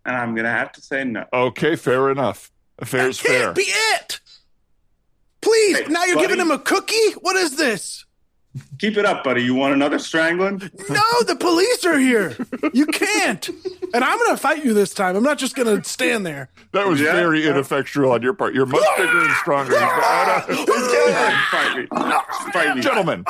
And I'm going to have to say no. Okay, fair enough. Fair's fair. Can't be it. Please, Hey, now you're buddy. giving him a cookie? What is this? Keep it up, buddy. You want another strangling? No, the police are here. You can't. And I'm going to fight you this time. I'm not just going to stand there. That was very ineffectual on your part. You're much bigger and stronger. Fight me. Gentlemen,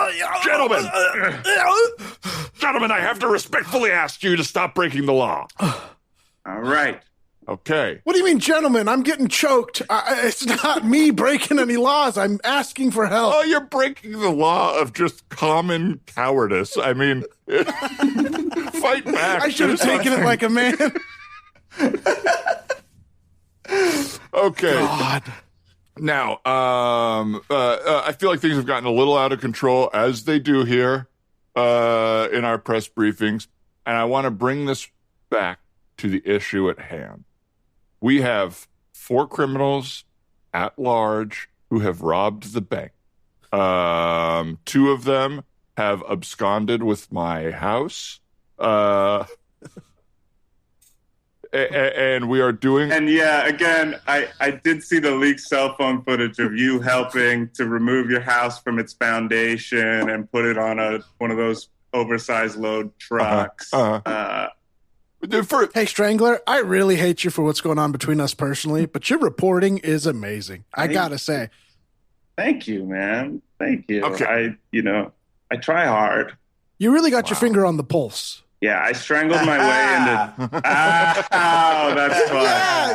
I have to respectfully ask you to stop breaking the law. All right. Okay. What do you mean, gentlemen? I'm getting choked. It's not me breaking any laws. I'm asking for help. Oh, you're breaking the law of just common cowardice. I mean, fight back. I should have taken it like a man. Okay. God. Now, I feel like things have gotten a little out of control, as they do here in our press briefings, and I want to bring this back to the issue at hand. We have 4 criminals at large who have robbed the bank. 2 of them have absconded with my house. And we are doing... And yeah, again, I did see the leaked cell phone footage of you helping to remove your house from its foundation and put it on one of those oversized load trucks. Hey, Strangler, I really hate you for what's going on between us personally, but your reporting is amazing. I gotta say. Thank you, man. Thank you. Okay. I try hard. You really got your finger on the pulse. Yeah, I strangled my way into... Ow, that's fun.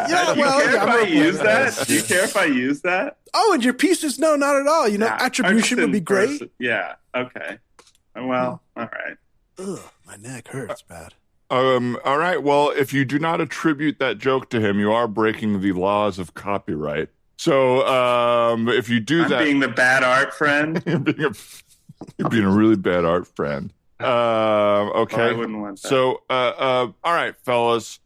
Yeah, Do you care if I use that? Do you care if I use that? Oh, and your pieces? No, not at all. Attribution would be great. Yeah, okay. Well, all right. Ugh, my neck hurts bad. All right. Well, if you do not attribute that joke to him, you are breaking the laws of copyright. So, if you do that, being the bad art friend. you're being a really bad art friend. Okay. Oh, I wouldn't want that. So, all right, fellas.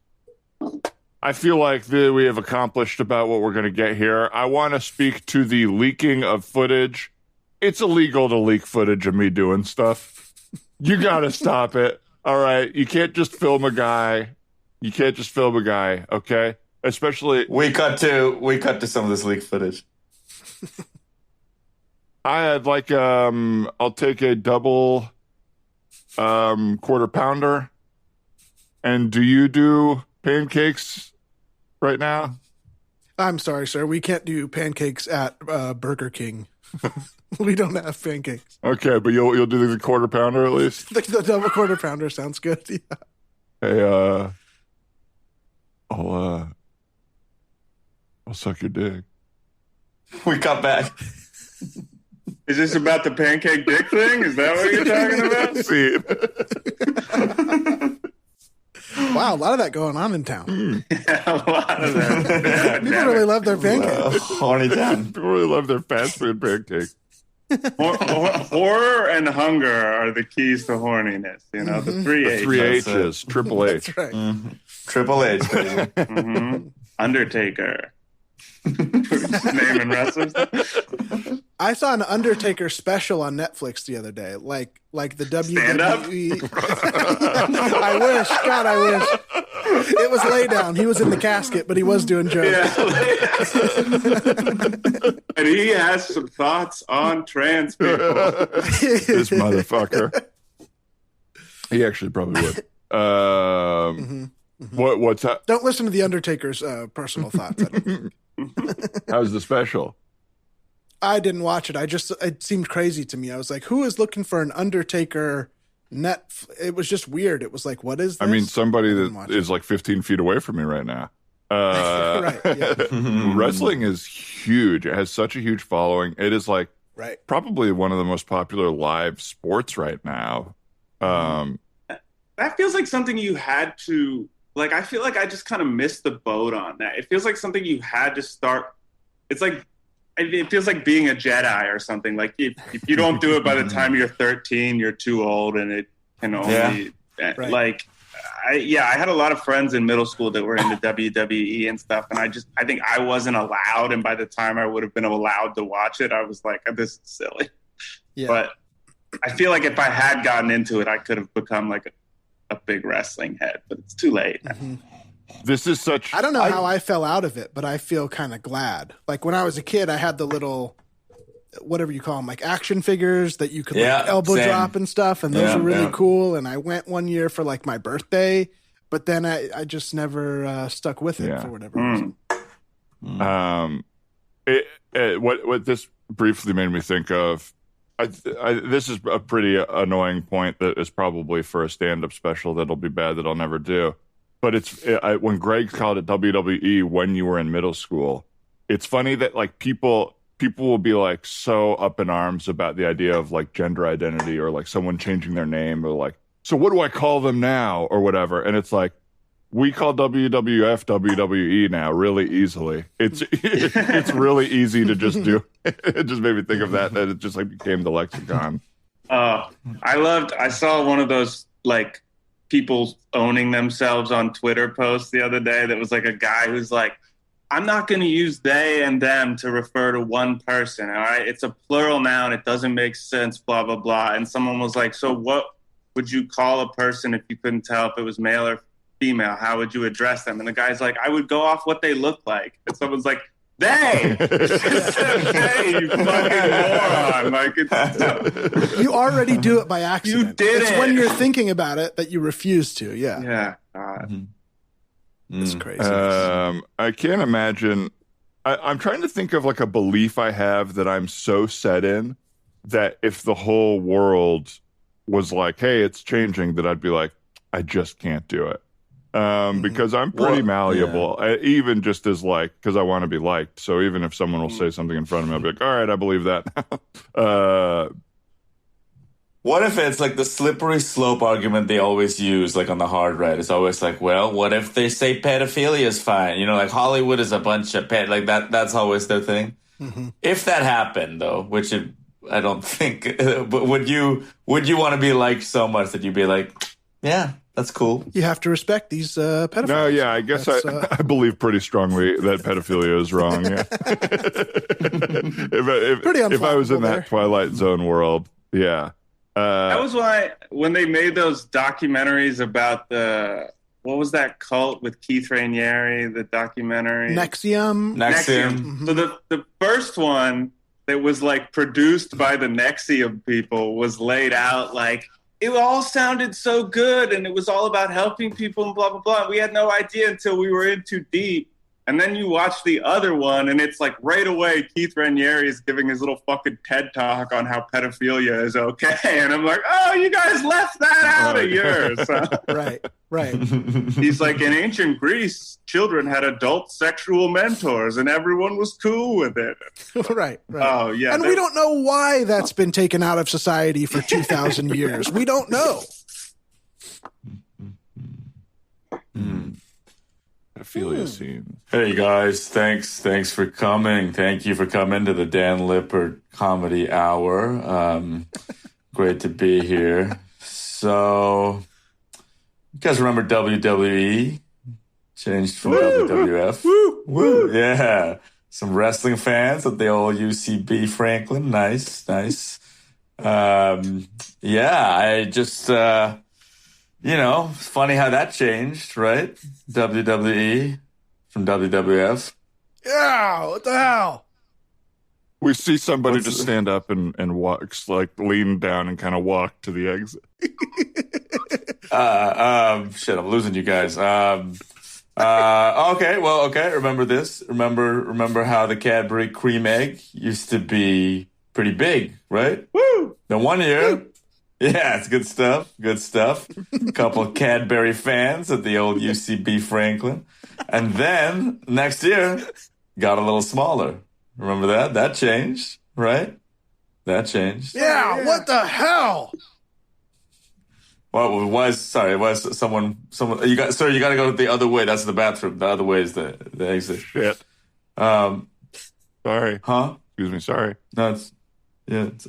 I feel like we have accomplished about what we're going to get here. I want to speak to the leaking of footage. It's illegal to leak footage of me doing stuff. You got to stop it. All right, you can't just film a guy. Okay? Especially we cut to some of this leaked footage. I'd like I'll take a double quarter pounder. And do you do pancakes right now? I'm sorry, sir. We can't do pancakes at Burger King. We don't have pancakes. Okay, but you'll do the quarter pounder at least? The double quarter pounder sounds good. Yeah. Hey, I'll suck your dick. We cut back. Is this about the pancake dick thing? Is that what you're talking about? See. Wow, a lot of that going on in town. Yeah, a lot of that. People really love their pancakes. Horny town. People really love their fast food pancakes. Horror and hunger are the keys to horniness. The 3 H's. 3 H's, Triple H. That's right. Mm-hmm. Triple H, baby. Mm-hmm. Undertaker. Naming wrestlers. I saw an Undertaker special on Netflix the other day, like the WWE. I wish, God, I wish. It was lay down. He was in the casket, but he was doing jokes. Yeah. And he has some thoughts on trans people. This motherfucker. He actually probably would. What's that? Don't listen to the Undertaker's personal thoughts. How's the special? I didn't watch it. It seemed crazy to me. I was like, who is looking for an Undertaker It was just weird. It was like, what is this? I mean, somebody that is like 15 feet away from me right now. Right. Yeah. Wrestling is huge. It has such a huge following. It is like probably one of the most popular live sports right now. That feels like something you had to, like, I feel like I just kind of missed the boat on that. It feels like something you had to start. It's like, it feels like being a Jedi or something. Like, if you don't do it by the time you're 13, you're too old, and it can only, like, I had a lot of friends in middle school that were into WWE and stuff, and I think I wasn't allowed, and by the time I would have been allowed to watch it, I was like, this is silly. Yeah. But I feel like if I had gotten into it, I could have become like a big wrestling head, but it's too late. Mm-hmm. This is such... I don't know how I fell out of it, but I feel kind of glad. Like, when I was a kid, I had the little, whatever you call them, like action figures that you could like elbow drop and stuff, and those were really cool. And I went one year for like my birthday, but then I just never stuck with it for whatever reason. What this briefly made me think of, this is a pretty annoying point that is probably for a stand-up special that'll be bad that I'll never do. But when Greg called it WWE when you were in middle school, it's funny that like people will be like so up in arms about the idea of like gender identity or like someone changing their name or like, so what do I call them now or whatever? And it's like, we call WWF WWE now really easily. It's really easy to just do. It just made me think of that it just like became the lexicon. I saw one of those like people owning themselves on Twitter posts the other day that was like a guy who's like, I'm not going to use they and them to refer to one person. All right. It's a plural noun. It doesn't make sense, blah, blah, blah. And someone was like, so what would you call a person if you couldn't tell if it was male or female? How would you address them? And the guy's like, I would go off what they look like. And someone's like, they. Hey, you fucking moron. Like, you already do it by accident. You did it's it. when you're thinking about it that you refuse to. Yeah. Yeah. It's crazy. I can't imagine. I'm trying to think of like a belief I have that I'm so set in that if the whole world was like, hey, it's changing, that I'd be like, I just can't do it. Because I'm pretty malleable, even just as like, because I want to be liked. So even if someone will say something in front of me, I'll be like, all right, I believe that. What if it's like the slippery slope argument they always use, like on the hard right? It's always like, well, what if they say pedophilia is fine? You know, like Hollywood is a bunch of like that. That's always their thing. Mm-hmm. If that happened, though, which I don't think, but would you want to be liked so much that you'd be like, yeah, that's cool. You have to respect these pedophiles. No, yeah, I guess I believe pretty strongly that pedophilia is wrong. Yeah. if I was in that Twilight Zone world, yeah. That was why when they made those documentaries about what was that cult with Keith Raniere, the documentary? NXIVM. Mm-hmm. So the first one that was like produced by the NXIVM people was laid out like, it all sounded so good and it was all about helping people and blah, blah, blah. We had no idea until we were in too deep. And then you watch the other one and it's like right away Keith Raniere is giving his little fucking TED talk on how pedophilia is okay. And I'm like, oh, you guys left that out of yours. Right. He's like, in ancient Greece, children had adult sexual mentors and everyone was cool with it. Right. Oh, yeah. And we don't know why that's been taken out of society for 2,000 years. We don't know. Pedophilia scene. Hey guys, thanks for coming. Thank you for coming to the Dan Lippert Comedy Hour. Great to be here. So, you guys remember WWE? Changed from WWF. Woo! Yeah. Some wrestling fans at the old UCB Franklin. Nice. Yeah, I just... it's funny how that changed, right? WWE from WWF. Yeah, what the hell? We see somebody just stand up and walks, like lean down and kind of walk to the exit. Shit, I'm losing you guys. Okay. Remember this? Remember how the Cadbury cream egg used to be pretty big, right? Woo! Then one year, Yeah, it's good stuff. Good stuff. Couple of Cadbury fans at the old UCB Franklin. And then next year, got a little smaller. Remember that? That changed, right? That changed. Yeah, what the hell? Well, was someone you got to go the other way. That's the bathroom. The other way is the exit. Shit. Sorry. Huh? Excuse me. Sorry. No, it's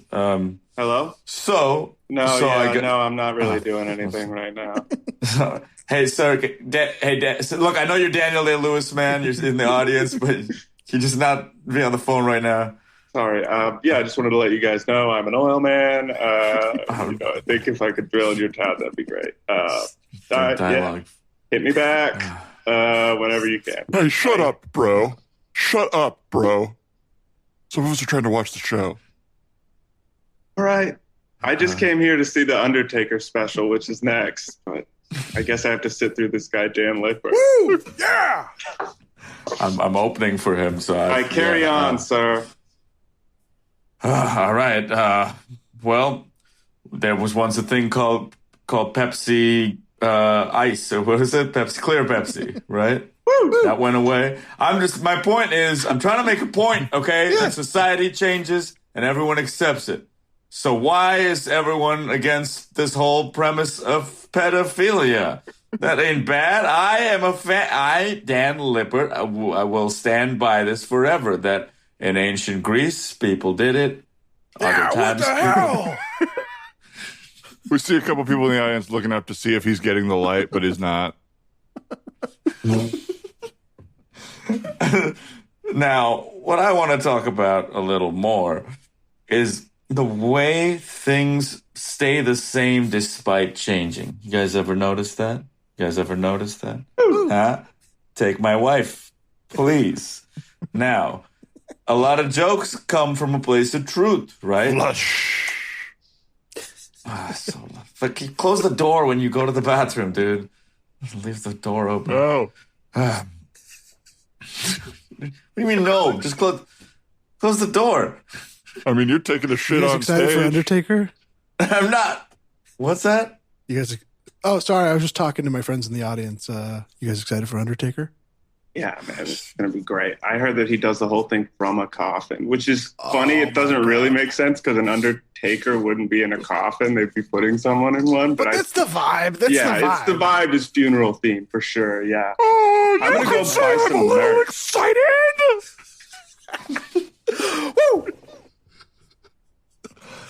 Hello? So No, I'm not really doing anything right now. Hey, sir. So, look, I know you're Daniel Day-Lewis, man. You're in the audience, but you're just not being on the phone right now. Sorry. I just wanted to let you guys know I'm an oil man. I think if I could drill in your town, that'd be great. Dialogue. Hit me back whenever you can. Hey, shut up, bro. Shut up, bro. Some of us are trying to watch the show. All right. I just came here to see the Undertaker special, which is next. But I guess I have to sit through this guy, Dan Lippert. Woo! Yeah! I'm opening for him, so I carry on, sir. All right. Well, there was once a thing called Pepsi Ice, or what is it? Clear Pepsi, right? That went away. My point is, I'm trying to make a point, okay? That society changes and everyone accepts it. So why is everyone against this whole premise of pedophilia? That ain't bad. I am a fan. Dan Lippert, I will stand by this forever, that in ancient Greece, people did it. Other times, what the hell? We see a couple people in the audience looking up to see if he's getting the light, but he's not. Now, what I want to talk about a little more is the way things stay the same despite changing. You guys ever notice that? Huh? Take my wife, please. Now, a lot of jokes come from a place of truth, right? Flush. But close the door when you go to the bathroom, dude. Leave the door open. Oh. What do you mean no? Just close the door. I mean, you're taking a shit You guys on excited stage. for Undertaker? I'm not. What's that? You guys? Oh, sorry. I was just talking to my friends in the audience. You guys excited for Undertaker? Yeah, man, it's going to be great. I heard that he does the whole thing from a coffin, which is funny. It doesn't really make sense because an Undertaker wouldn't be in a coffin. They'd be putting someone in one. But that's the vibe. That's the vibe. It's the vibe is funeral theme for sure, yeah. Oh, I'm going to go buy I'm some a little merch. excited. Woo!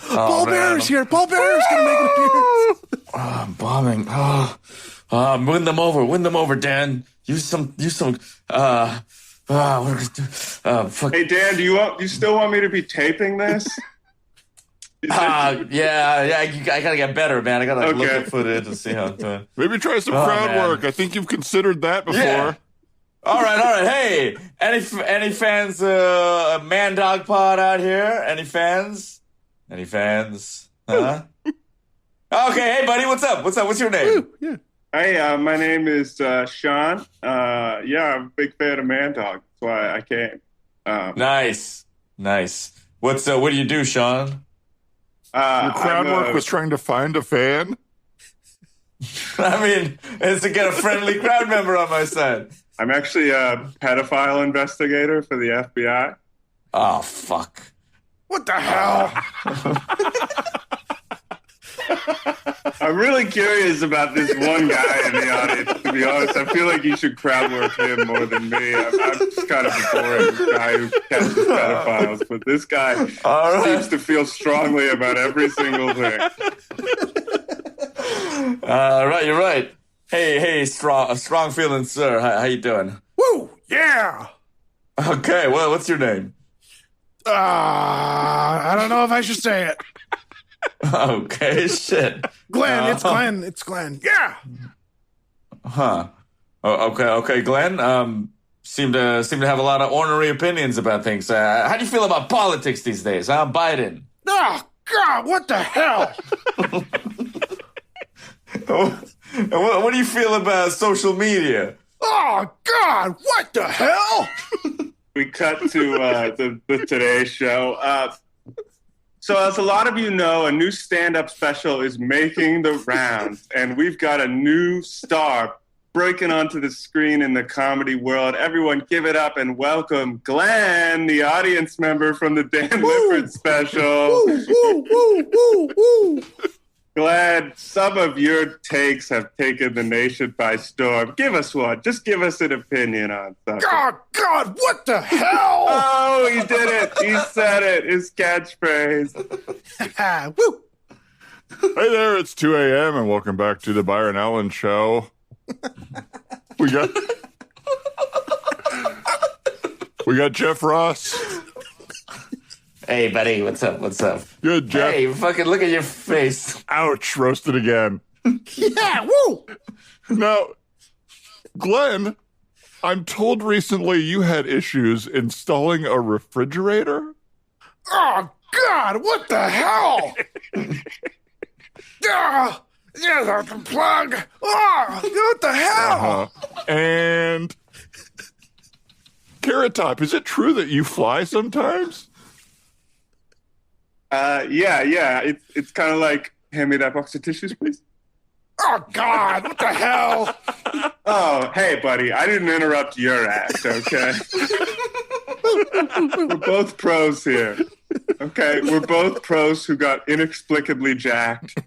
Paul Bearer's here. Paul Bearer's going to make an appearance. I'm bombing. Win them over, Dan. Use some. Fuck. Hey, Dan, do you still want me to be taping this? Yeah. I gotta get better, man. I gotta look at footage and see how it's doing. Maybe try some crowd work. I think you've considered that before. Yeah. All right. Hey, any fans? Man Dog Pod out here? Any fans? Huh? Okay. Hey, buddy. What's up? What's your name? Yeah. Hey, my name is Sean. I'm a big fan of Man Dog. That's why I came. Nice. What do you do, Sean? Your crowd work was trying to find a fan? I mean, it's to get a friendly crowd member on my side. I'm actually a pedophile investigator for the FBI. Oh, fuck. What the hell? I'm really curious about this one guy in the audience, to be honest. I feel like you should crowd work him more than me. I'm just kind of a boring guy who catches pedophiles, but this guy seems to feel strongly about every single thing. Right, you're right. Hey, strong feeling, sir. How you doing? Woo! Yeah! Okay, well, what's your name? I don't know if I should say it. Okay, shit. Glenn, it's Glenn. Yeah. Huh. Oh, okay, Glenn. Seem to have a lot of ornery opinions about things. How do you feel about politics these days? Biden. Oh God, what the hell? What do you feel about social media? Oh God, what the hell? We cut to the Today Show. So as a lot of you know, a new stand-up special is making the rounds, and we've got a new star breaking onto the screen in the comedy world. Everyone give it up and welcome Glenn, the audience member from the Dan Lippert special. Glenn, some of your takes have taken the nation by storm. Give us one. Just give us an opinion on something. God, what the hell? Oh, he did it. He said it. His catchphrase. Woo! Hey there, it's 2 a.m. and welcome back to the Byron Allen Show. We got Jeff Ross. Hey, buddy, what's up? Good, Jeff. Hey, fucking look at your face. Ouch, roasted again. Yeah, woo! Now, Glenn, I'm told recently you had issues installing a refrigerator. Oh, God, what the hell? Yeah, the plug. Oh, what the hell? And Carrot Top, is it true that you fly sometimes? Yeah. It's kind of like, hand me that box of tissues, please. Oh, God, what the hell? Oh, hey, buddy, I didn't interrupt your act, okay? We're both pros here. Okay, we're both pros who got inexplicably jacked.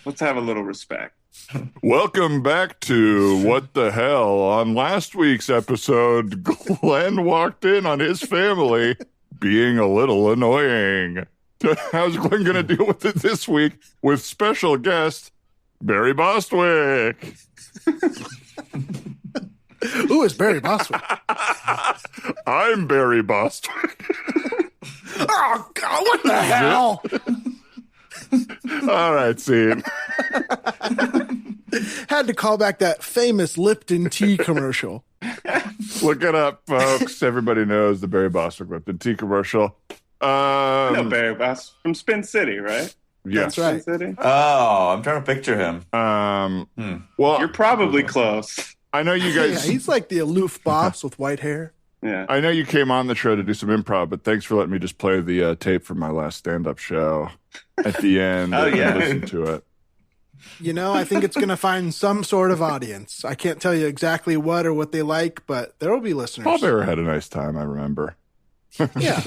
Let's have a little respect. Welcome back to What the Hell. On last week's episode, Glenn walked in on his family being a little annoying. How's Glenn going to deal with it this week with special guest Barry Bostwick? Who is Barry Bostwick? I'm Barry Bostwick. Oh, God, what the hell? All right, scene. Had to call back that famous Lipton tea commercial. Look it up, folks. Everybody knows the Barry Bostwick Lipton tea commercial. No, Barry Bostwick from Spin City, right? Yes. That's right. Spin City? Oh, I'm trying to picture him. Well, You're probably close. I know you Yeah, guys. he's like the aloof boss with white hair. Yeah. I know you came on the show to do some improv, but thanks for letting me just play the tape from my last stand-up show at the end. Oh, yeah. And listen to it. You know, I think it's going to find some sort of audience. I can't tell you exactly what or what they like, but there will be listeners. Paul Bearer had a nice time, I remember. Yeah.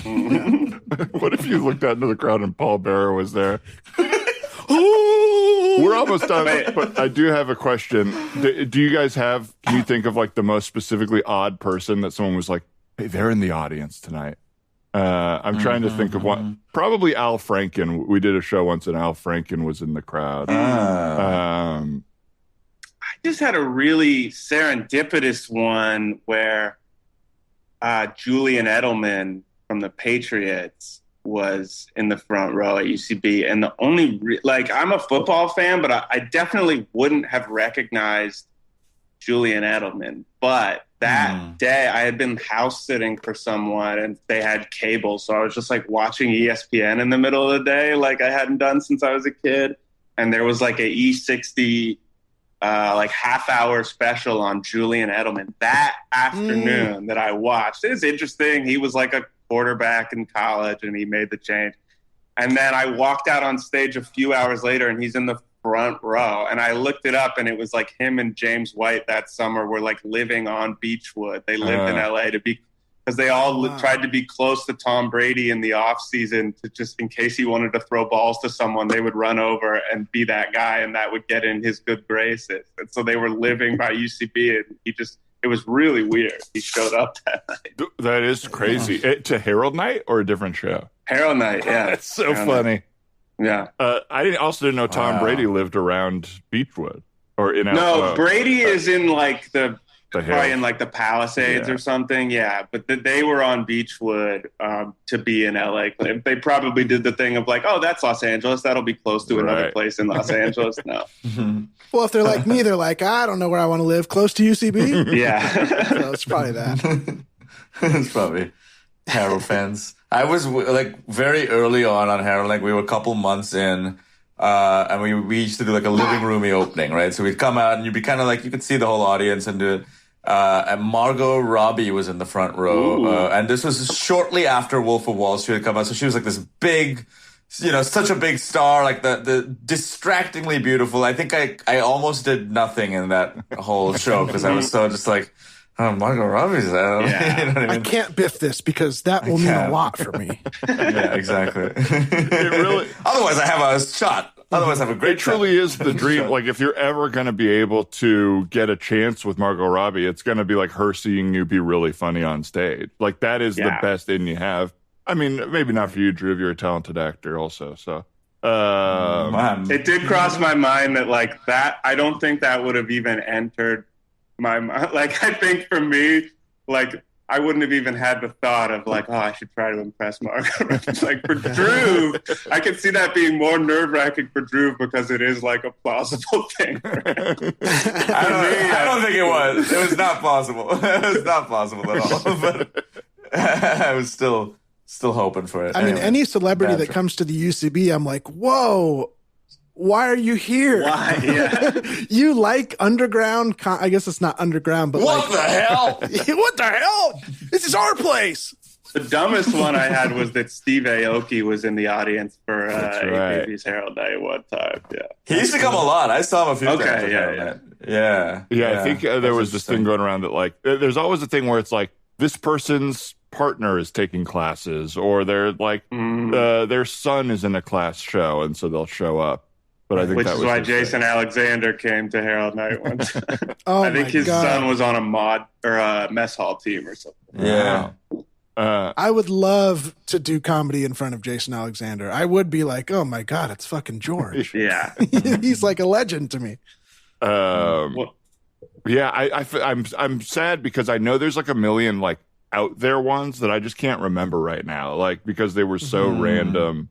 What if you looked out into the crowd and Paul Bearer was there? We're almost done, but I do have a question. Do you guys have, can you think of like the most specifically odd person that someone was like, hey, they're in the audience tonight? I'm trying to think of one. Probably Al Franken. We did a show once and Al Franken was in the crowd. I just had a really serendipitous one where Julian Edelman from the Patriots was in the front row at UCB. And the only, I'm a football fan, but I definitely wouldn't have recognized Julian Edelman. But that day I had been house sitting for someone and they had cable. So I was just like watching ESPN in the middle of the day, like I hadn't done since I was a kid. And there was like a E60, half-hour special on Julian Edelman that afternoon that I watched. It was interesting. He was like a quarterback in college and he made the change. And then I walked out on stage a few hours later and he's in the front row. And I looked it up and it was like him and James White that summer were like living on Beechwood. They lived in LA because they all tried to be close to Tom Brady in the off season to just in case he wanted to throw balls to someone, they would run over and be that guy and that would get in his good graces. And so they were living by UCB and it was really weird. He showed up that night. That is crazy. To Herald Night or a different show? Herald Night, yeah. That's so Herald funny. Night. Yeah. I also didn't know Tom Brady lived around Beechwood or in No, Brady is in like probably in like the Palisades or something. Yeah. But they were on Beechwood to be in LA. They probably did the thing of like, oh, that's Los Angeles. That'll be close to another place in Los Angeles. No. Well, if they're like me, they're like, I don't know where I want to live. Close to UCB? Yeah. So it's probably that. It's probably Harold fans. I was like very early on Harold, like we were a couple months in, and we used to do like a living roomy opening, right? So we'd come out and you'd be kind of like, you could see the whole audience and do it. And Margot Robbie was in the front row. And this was shortly after Wolf of Wall Street had come out. So she was like this big, such a big star, like the distractingly beautiful. I think I almost did nothing in that whole show because I was so just like, oh, Margot Robbie's there. Yeah. You know what I mean? I can't biff this because that will mean a lot for me. Yeah, exactly. It really. Otherwise, I have a shot. Otherwise, I have a great shot. It truly is the dream. Like, if you're ever going to be able to get a chance with Margot Robbie, it's going to be like her seeing you be really funny on stage. Like, that is the best in you have. I mean, maybe not for you, Dhruv. You're a talented actor also. So, it did cross my mind that like that. I don't think that would have even entered my mind. Like, I think for me, like, I wouldn't have even had the thought of like, oh, I should try to impress Margot. Like for Dhruv, I could see that being more nerve-wracking for Dhruv because it is like a plausible thing. I don't think it was. It was not plausible. It was not plausible at all. But I was still hoping for it. I mean, any celebrity that comes to the UCB, I'm like, whoa. Why are you here? Why? Yeah. You like underground? I guess it's not underground, but what the hell? What the hell? This is our place. The dumbest one I had was that Steve Aoki was in the audience for AB's Herald Night one time. Yeah, he used to come a lot. I saw him a few times. Okay, yeah. I think there was this thing going around that like there's always a thing where it's like this person's partner is taking classes, or they're like their son is in a class show, and so they'll show up. But I think which that is was why Jason Alexander came to Herald Night once. I think his son was on a mod or a mess hall team or something. Yeah. I would love to do comedy in front of Jason Alexander. I would be like, oh my God, it's fucking George. Yeah. He's like a legend to me. I'm sad because I know there's like a million like out there ones that I just can't remember right now, like because they were so random.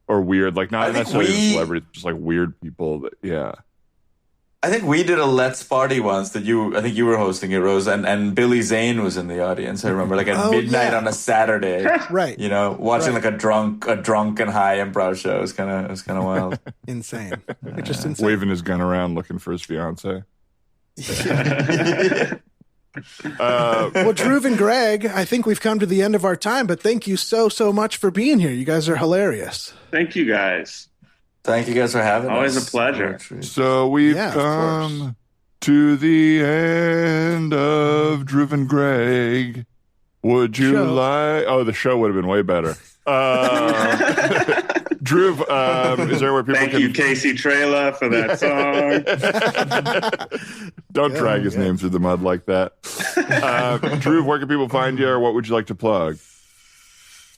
Or weird, like not necessarily celebrities, just like weird people. I think we did a Let's Party once that I think you were hosting it, Rose, and Billy Zane was in the audience. I remember, like at midnight on a Saturday, right? Watching like a drunk and high improv show. It was kind of wild, insane, just insane. Waving his gun around, looking for his fiance. Well, Dhruv and Greg, I think we've come to the end of our time, but thank you so much for being here. You guys are hilarious. Thank you guys. Thank you guys for having us. Always a pleasure. So we've come to the end of Dhruv and Greg. Would you like... Oh, the show would have been way better. Dhruv, is there where people Thank you, Casey Trela, for that song. Don't drag his name through the mud like that. Dhruv, where can people find you, or what would you like to plug?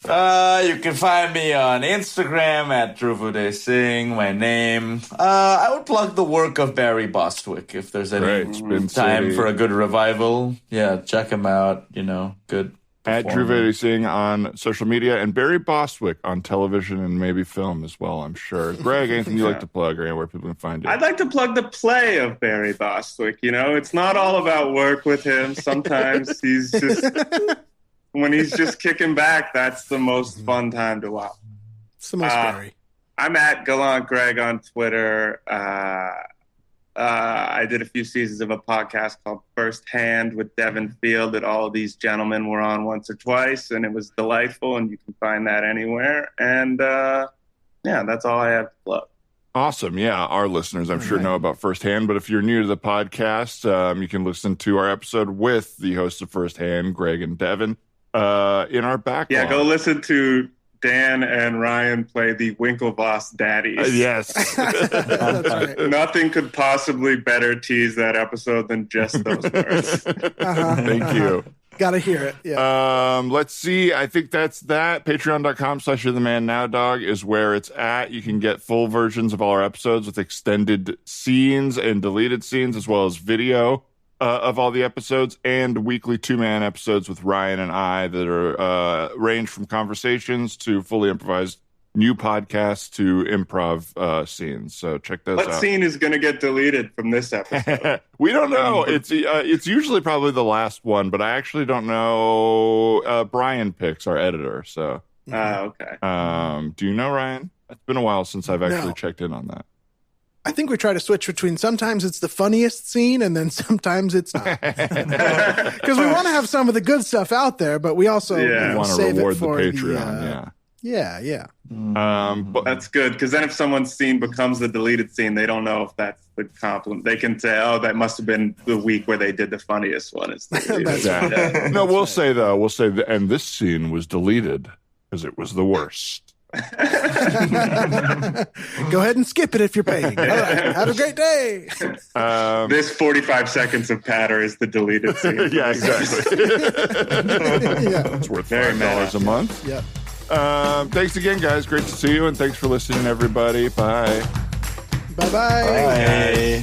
You can find me on Instagram at Uday Singh, my name. I would plug the work of Barry Bostwick if there's any time for a good revival. Yeah, check him out. Good. At Uday Singh on social media, and Barry Bostwick on television and maybe film as well, I'm sure. Greg, anything you like to plug or anywhere people can find you? I'd like to plug the play of Barry Bostwick. It's not all about work with him. Sometimes he's just... when he's just kicking back, that's the most fun time to watch. It's the most Barry. I'm at Gallant Greg on Twitter. I did a few seasons of a podcast called First Hand with Devin Field that all of these gentlemen were on once or twice, and it was delightful, and you can find that anywhere. And that's all I have to plug. Awesome. Yeah, our listeners, I'm sure, know about First Hand, but if you're new to the podcast, you can listen to our episode with the hosts of First Hand, Greg and Devin, in our backlog. Yeah, go listen to Dan and Ryan play the Winklevoss daddies. Yes. That's right. Nothing could possibly better tease that episode than just those words. Thank you. Gotta hear it. Yeah. Let's see. I think that's that. Patreon.com/YourTheManNowDog is where it's at. You can get full versions of all our episodes with extended scenes and deleted scenes, as well as video of all the episodes, and weekly 2-man episodes with Ryan and I that are range from conversations to fully improvised new podcasts to improv scenes. So check those out. What scene is going to get deleted from this episode? We don't know. It's usually probably the last one, but I actually don't know. Brian picks our editor. So okay. Do you know, Ryan? It's been a while since I've actually checked in on that. I think we try to switch between sometimes it's the funniest scene and then sometimes it's not. Because we want to have some of the good stuff out there, but we also want to save reward it for the Patreon. Yeah. But that's good, because then if someone's scene becomes the deleted scene, they don't know if that's the compliment. They can say, "Oh, that must have been the week where they did the funniest one." Exactly. No, we'll say and this scene was deleted because it was the worst. Go ahead and skip it if you're paying. All right, have a great day. This 45 seconds of patter is the deleted scene. Yeah, exactly. It's worth $5 a month. Yep. Thanks again, guys. Great to see you, and thanks for listening, everybody. Bye. Bye-bye. Bye.